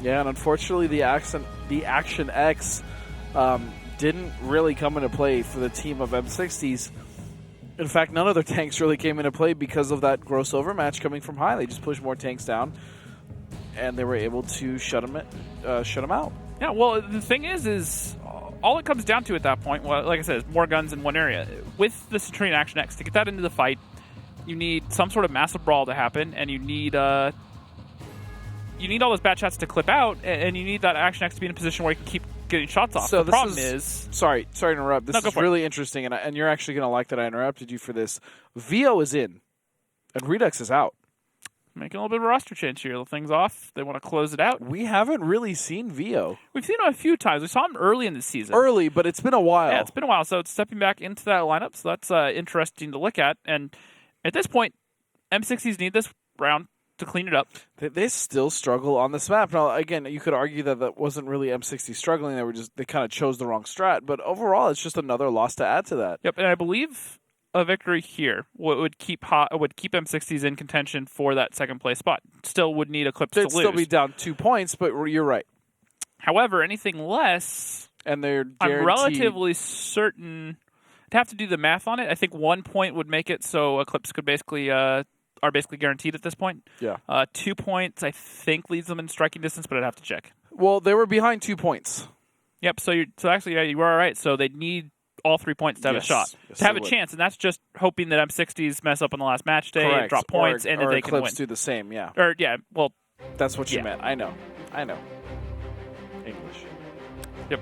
Yeah, and unfortunately, the Action X didn't really come into play for the team of M60s. In fact, none of their tanks really came into play because of that gross overmatch coming from High. They just pushed more tanks down, and they were able to shut them out. Yeah, well, the thing is all it comes down to at that point, well, like I said, is more guns in one area. With the Centurion Action X, to get that into the fight, you need some sort of massive brawl to happen, and you need all those batch shots to clip out, and you need that Action X to be in a position where you can keep getting shots off. So the problem is... Sorry to interrupt. This is really interesting, and you're actually going to like that I interrupted you for this. VO is in, and Redux is out. Making a little bit of a roster change here. The thing's off. They want to close it out. We haven't really seen VO. We've seen him a few times. We saw him early in the season. Early, but it's been a while. Yeah, it's been a while. So it's stepping back into that lineup. So that's interesting to look at. And at this point, M60s need this round to clean it up. They still struggle on this map. Now, again, you could argue that wasn't really M60 struggling. They kind of chose the wrong strat. But overall, it's just another loss to add to that. Yep, and I believe a victory here would keep M60s in contention for that second place spot. Still would need Eclipse to lose. They'd still be down 2 points, but you're right. However, anything less, and they're I'm relatively certain. I'd have to do the math on it. I think 1 point would make it so Eclipse could are basically guaranteed at this point. Yeah. 2 points, I think, leaves them in striking distance, but I'd have to check. Well, they were behind 2 points. Yep. So actually, you were all right. So they need all 3 points to have a shot, Yes, to have they a would. chance, and that's just hoping that M60s mess up on the last match day, Correct. drop points, and or that they can Eclipse win. do the same. Yeah, Or yeah, well, that's what you yeah. meant. I know. English. Yep.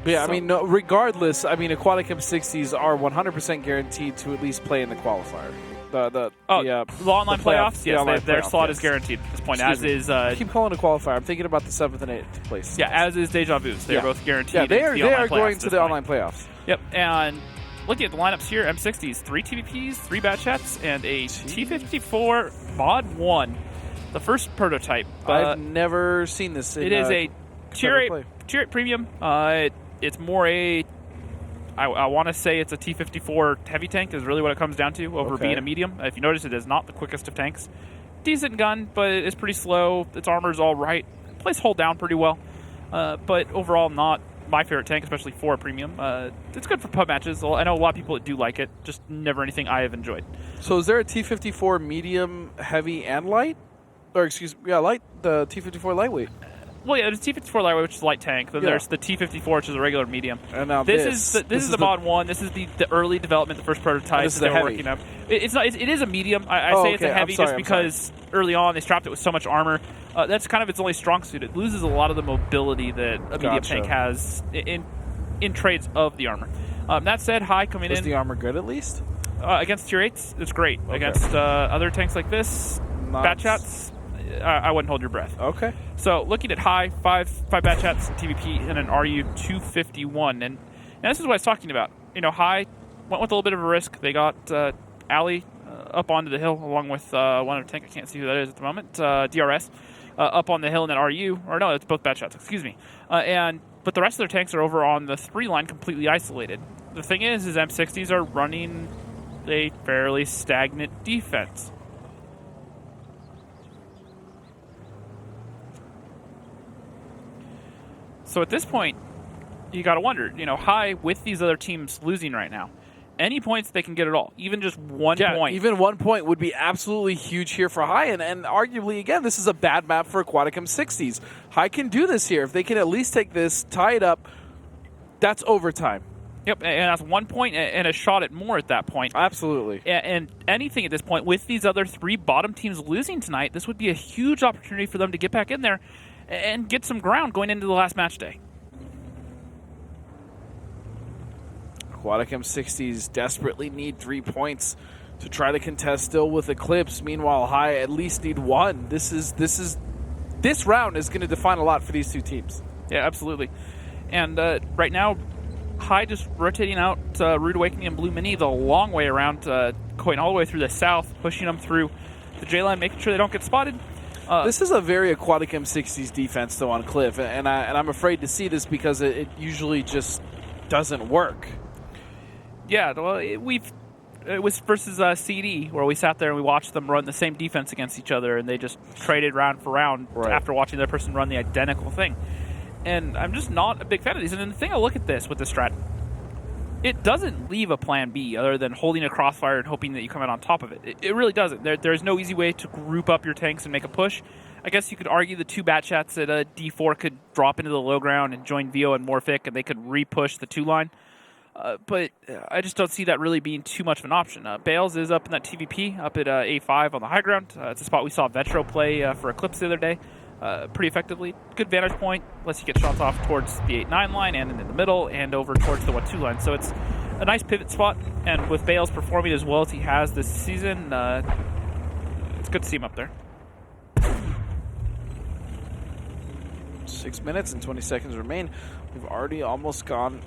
But yeah, I mean, no, regardless, I mean, Aquatic M60s are 100% guaranteed to at least play in the qualifier. The online playoffs. the Yes, online their playoff, slot yes. is guaranteed at this point. Excuse as me. is I keep calling it a qualifier. I'm thinking about the 7th and 8th place. yeah, as is Deja Vu's. They're both guaranteed. Yeah, they into the are online playoffs going at to this the point. online playoffs. Yep, and looking at the lineups here, M60s, 3 TVPs, 3 Bad Chats, and a T54 Mod 1, the first prototype. I've never seen this. It is a Tier 8 Premium. It's more a, I want to say it's a T54 heavy tank is really what it comes down to over being a medium. If you notice, it is not the quickest of tanks. Decent gun, but it's pretty slow. Its armor is all right. Plays hold down pretty well, but overall not my favorite tank, especially for a premium. It's good for pub matches. I know a lot of people that do like it, just never anything I have enjoyed. So is there a T54 medium, heavy, and light? Or light, the T54 lightweight. Well, yeah, there's T54 lightweight, which is light tank. Then there's the T54, which is a regular medium. And now this is the Mod 1. This is the early development, the first prototype this is that the they're heavy. working up. It is a medium. I say it's a heavy just because early on they strapped it with so much armor. That's kind of its only strong suit. It loses a lot of the mobility that a medium tank has in trades of the armor. That said, high coming in. Is the armor good at least? Against Tier 8s, it's great. Okay. Against other tanks like this, Bad Chats, I wouldn't hold your breath. Okay. So looking at high, five Bad Chats, TVP, and an RU 251, and this is what I was talking about. High went with a little bit of a risk. They got Ali up onto the hill along with one other tank. I can't see who that is at the moment. DRS up on the hill in that RU, or no, it's both Bad Chats. Excuse me. But the rest of their tanks are over on the 3 line, completely isolated. The thing is M60s are running a fairly stagnant defense. So at this point, you got to wonder, high with these other teams losing right now, any points they can get at all, even just 1 point. Even 1 point would be absolutely huge here for High, and arguably, again, this is a bad map for Aquatic M60s. High can do this here. If they can at least take this, tie it up, that's overtime. Yep, and that's 1 point and a shot at more at that point. Absolutely. And anything at this point, with these other 3 bottom teams losing tonight, this would be a huge opportunity for them to get back in there and get some ground going into the last match day. Aquatic M60s desperately need 3 points to try to contest still with Eclipse. Meanwhile, High at least need 1. This round is going to define a lot for these 2 teams. Yeah, absolutely. And right now, High just rotating out Rude Awakening and Blue Mini the long way around, going all the way through the south, pushing them through the J line, making sure they don't get spotted. This is a very Aquatic M60s defense, though, on Cliff, and I'm afraid to see this because it usually just doesn't work. Yeah, well, it was versus CD, where we sat there and we watched them run the same defense against each other, and they just traded round for round after watching the other person run the identical thing. And I'm just not a big fan of these. And then the thing I look at this with this strat, it doesn't leave a plan B other than holding a crossfire and hoping that you come out on top of it. It really doesn't. There's no easy way to group up your tanks and make a push. I guess you could argue the 2 Bat Chats at D4 could drop into the low ground and join Vio and Morphic, and they could re-push the 2 line. But I just don't see that really being too much of an option. Bales is up in that TVP, up at A5 on the high ground. It's a spot we saw Vetro play for Eclipse the other day pretty effectively. Good vantage point, lets you get shots off towards the 8-9 line and in the middle and over towards the 1-2 line. So it's a nice pivot spot, and with Bales performing as well as he has this season, it's good to see him up there. 6 minutes and 20 seconds remain. We've already almost gone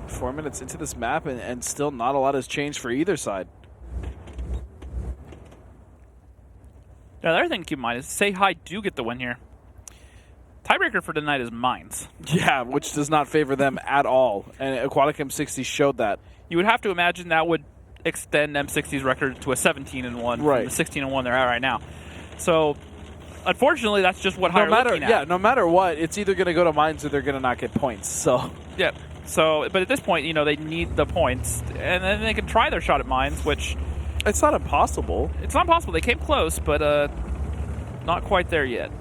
4 minutes into this map, and still not a lot has changed for either side. Now, the other thing to keep in mind is, say High do get the win here. Tiebreaker for tonight is Mines. Yeah, which does not favor them at all, and Aquatic M60 showed that. You would have to imagine that would extend M60's record to a 17-1 right. from the 16-1 they're at right now. So, unfortunately, that's just what High are looking at. Yeah, no matter what, it's either going to go to Mines or they're going to not get points. So yeah. So, but at this point, they need the points, and then they can try their shot at Mines, which it's not impossible. It's not impossible. They came close, but not quite there yet.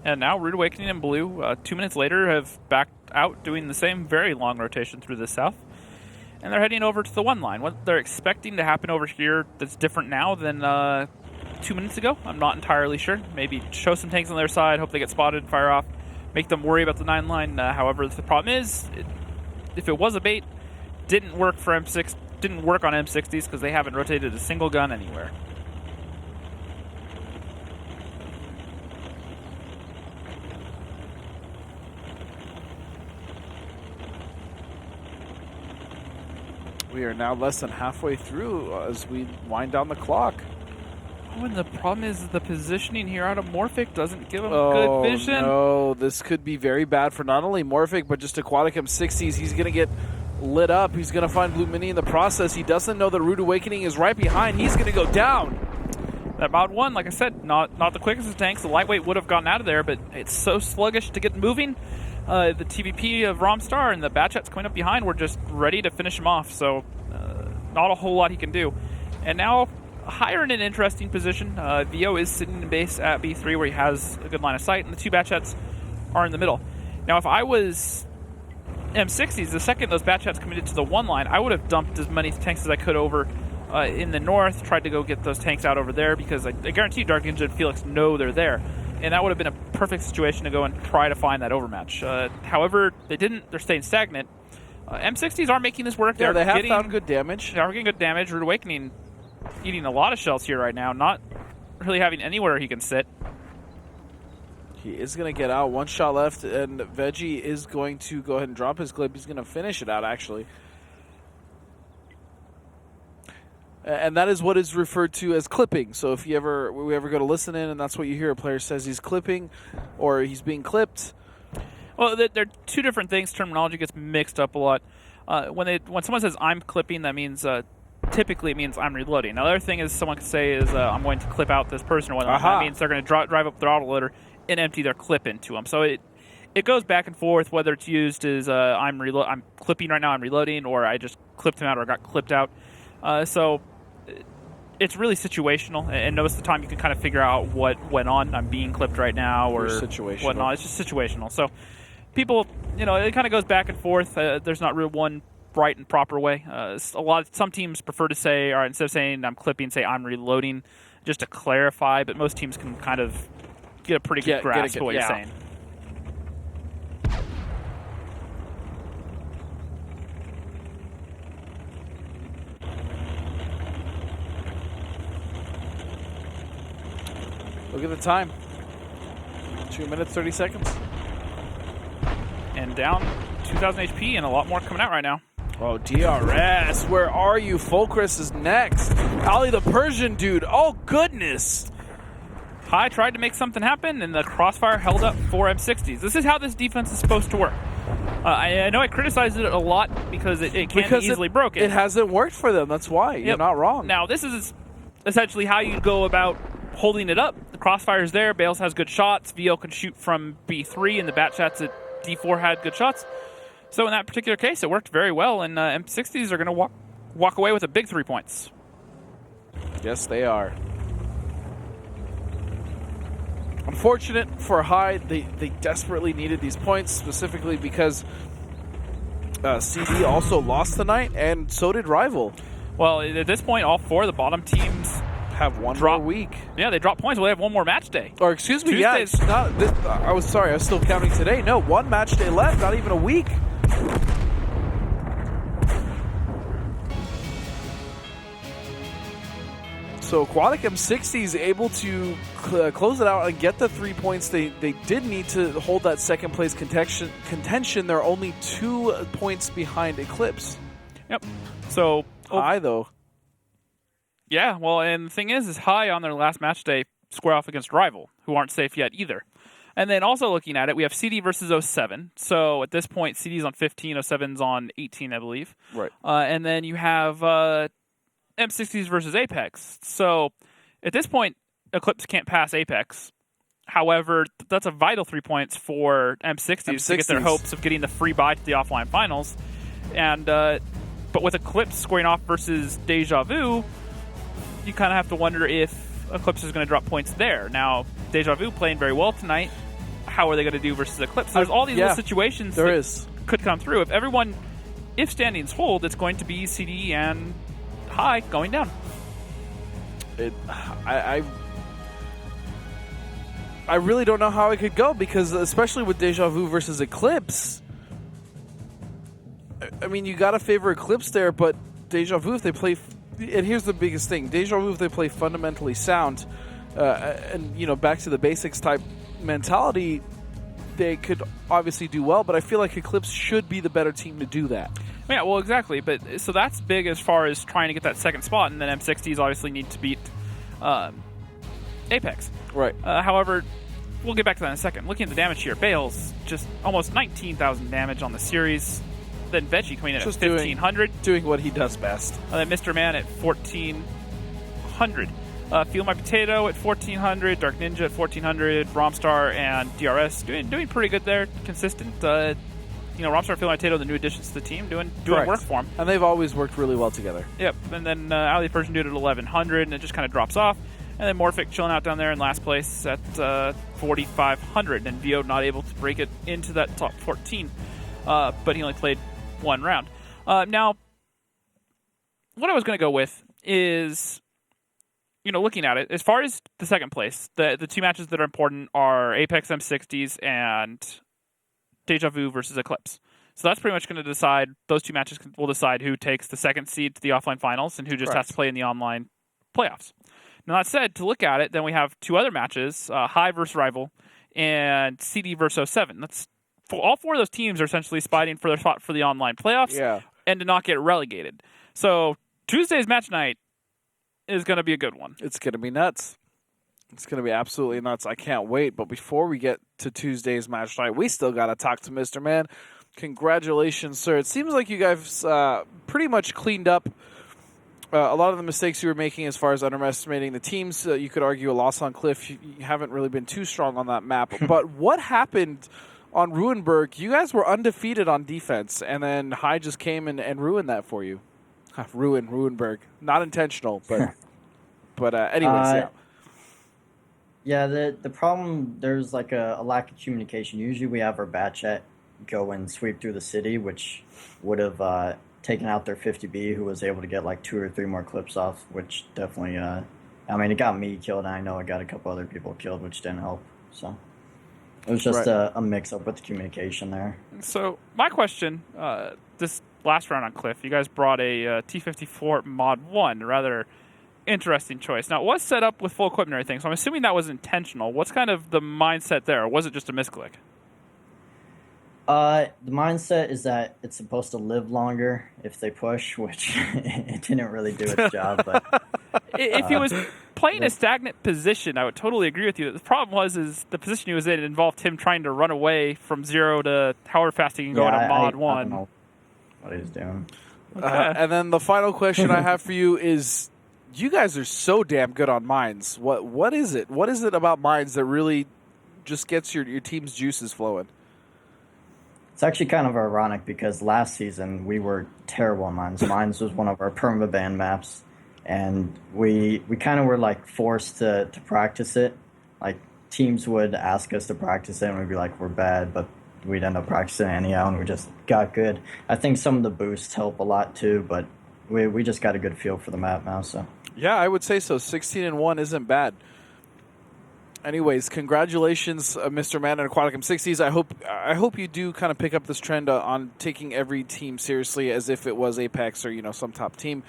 And now Rude Awakening and Blue, 2 minutes later, have backed out doing the same very long rotation through the south. And they're heading over to the 1 line. What they're expecting to happen over here that's different now than 2 minutes ago, I'm not entirely sure. Maybe show some tanks on their side, hope they get spotted, fire off, make them worry about the 9 line. However, the problem is, if it was a bait, didn't work on M60s because they haven't rotated a single gun anywhere. We are now less than halfway through as we wind down the clock. Oh, and the problem is the positioning here out of Morphic doesn't give him good vision. No, this could be very bad for not only Morphic, but just Aquatic M60s. He's going to get lit up. He's going to find Blue Mini in the process. He doesn't know that Rude Awakening is right behind. He's going to go down. That Mod 1, like I said, not the quickest of tanks. The lightweight would have gotten out of there, but it's so sluggish to get moving. The TVP of Romstar and the Batchets coming up behind were just ready to finish him off, so not a whole lot he can do. And now, higher in an interesting position, VO is sitting in base at B3 where he has a good line of sight, and the 2 Batchets are in the middle. Now, if I was M60s, the second those Batchets committed to the 1 line, I would have dumped as many tanks as I could over in the north, tried to go get those tanks out over there, because I guarantee Dark Ninja and Felix know they're there. And that would have been a perfect situation to go and try to find that overmatch. However, they didn't. They're staying stagnant. M60s are making this work. Yeah, they have found good damage. They are getting good damage. Rude Awakening eating a lot of shells here right now, not really having anywhere he can sit. He is going to get out. 1 shot left, and Veggie is going to go ahead and drop his clip. He's going to finish it out, actually. And that is what is referred to as clipping. So if we ever go to listen in and that's what you hear, a player says he's clipping or he's being clipped. Well, they're 2 different things. Terminology gets mixed up a lot. When someone says I'm clipping, that means typically it means I'm reloading. Now, the other thing is someone could say is I'm going to clip out this person or whatnot. That means they're going to drive up their autoloader and empty their clip into them. So it goes back and forth whether it's used as I'm clipping right now, I'm reloading, or I just clipped him out or got clipped out. So it's really situational, and most of the time you can kind of figure out what went on. I'm being clipped right now, or whatnot. It's just situational. So people, it kind of goes back and forth. There's not really one right and proper way. Some teams prefer to say, or instead of saying I'm clipping, say I'm reloading, just to clarify. But most teams can kind of get a pretty good grasp of what you're saying. Look at the time. 2 minutes, 30 seconds. And down 2,000 HP and a lot more coming out right now. Oh, DRS, where are you? Fulcrus is next. Ali the Persian dude, oh goodness. High tried to make something happen, and the crossfire held up for M60s. This is how this defense is supposed to work. I know I criticized it a lot because it can be easily broken. It hasn't worked for them, that's why. You're not wrong. Now, this is essentially how you go about holding it up. The crossfire's there, Bales has good shots, VO can shoot from B3, and the Batchats at D4 had good shots. So in that particular case, it worked very well, and M60s are going to walk away with a big 3 points. Yes, they are. Unfortunate for High, they desperately needed these points, specifically because CD also lost tonight, and so did Rival. Well, at this point, all 4 of the bottom teams have one more week. Yeah, they drop points. Well, they have one more match day. Or excuse me, yeah, it's not. I was sorry, I was still counting today. No, 1 match day left, not even a week. So Aquatic M60 is able to close it out and get the 3 points. They did need to hold that second place contention. They're only 2 points behind Eclipse. Yep. So High though. Yeah, well, and the thing is High on their last match day square off against Rival, who aren't safe yet either. And then also looking at it, we have CD versus 07. So at this point, CD's on 15, 07's on 18, I believe. Right. And then you have M60s versus Apex. So at this point, Eclipse can't pass Apex. However, that's a vital 3 points for M60s to get their hopes of getting the free bye to the offline finals. And but with Eclipse squaring off versus Deja Vu, you kind of have to wonder if Eclipse is going to drop points there. Now, Deja Vu playing very well tonight, how are they going to do versus Eclipse? There's all these little situations that could come through. If standings hold, it's going to be CD and High going down. I really don't know how it could go, because especially with Deja Vu versus Eclipse, I mean, you got to favor Eclipse there, but Deja Vu, if they play, and here's the biggest thing, Deja Vu, if they play fundamentally sound, and, you know, back to the basics type mentality, they could obviously do well, but I feel like Eclipse should be the better team to do that. Yeah, well, exactly. But so that's big as far as trying to get that second spot, and then M60s obviously need to beat Apex. Right. However, we'll get back to that in a second. Looking at the damage here, Bales just almost 19,000 damage on the series. Then Veggie coming in at 1,500. Doing what he does best. And then Mr. Man at 1,400. Feel My Potato at 1,400. Dark Ninja at 1,400. Romstar and DRS doing pretty good there. Consistent. Romstar, Feel My Potato, the new additions to the team, doing work for him. And they've always worked really well together. Yep. And then Ali Persian Dude at 1,100, and it just kind of drops off. And then Morphic chilling out down there in last place at 4,500. And VO not able to break it into that top 14. But he only played one round. Now, what I was going to go with is, looking at it, as far as the second place, the two matches that are important are Apex M60s and Deja Vu versus Eclipse. So that's pretty much going to decide, those two matches will decide who takes the second seed to the offline finals and who just has to play in the online playoffs. Now, that said, to look at it, then we have two other matches, High versus Rival and CD versus 07. That's all four of those teams are essentially fighting for their spot for the online playoffs and to not get relegated. So Tuesday's match night is going to be a good one. It's going to be nuts. It's going to be absolutely nuts. I can't wait. But before we get to Tuesday's match night, we still got to talk to Mr. Man. Congratulations, sir. It seems like you guys pretty much cleaned up a lot of the mistakes you were making as far as underestimating the teams. You could argue a loss on Cliff. You haven't really been too strong on that map. But what happened on Ruinberg? You guys were undefeated on defense, and then High just came and ruined that for you. Ruinberg. Not intentional, but anyways, Yeah, the problem, there's like a lack of communication. Usually we have our bat chat go and sweep through the city, which would have taken out their 50B, who was able to get like 2 or 3 more clips off, which definitely, it got me killed, and I know it got a couple other people killed, which didn't help. So it was just a mix-up with the communication there. So my question, this last round on Cliff, you guys brought a T-54 Mod 1, rather interesting choice. Now, it was set up with full equipment and everything, so I'm assuming that was intentional. What's kind of the mindset there, or was it just a misclick? The mindset is that it's supposed to live longer if they push, which it didn't really do its job. But if he was playing a stagnant position, I would totally agree with you. The problem is the position he was in involved him trying to run away from 0 to however fast he can go into Mod 1. I don't know what he's doing. Okay. And then the final question I have for you is, you guys are so damn good on mines. What is it? What is it about mines that really just gets your team's juices flowing? It's actually kind of ironic because last season we were terrible on mines. Mines was one of our permaban maps, and we kind of were like forced to practice it. Like teams would ask us to practice it, and we'd be like, we're bad, but we'd end up practicing it anyhow, and we just got good. I think some of the boosts help a lot too, but we just got a good feel for the map now. So yeah, I would say so. 16-1 isn't bad. Anyways, congratulations, Mr. Man and Aquatic M60s. I hope you do kind of pick up this trend on taking every team seriously as if it was Apex or some top team,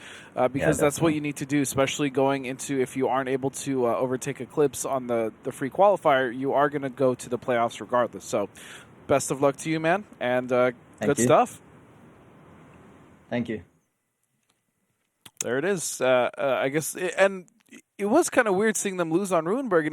because that's what you need to do, especially going into, if you aren't able to overtake Eclipse on the free qualifier, you are going to go to the playoffs regardless. So best of luck to you, man, and good stuff. Thank you. There it is. I guess, and it was kind of weird seeing them lose on Ruinberg, and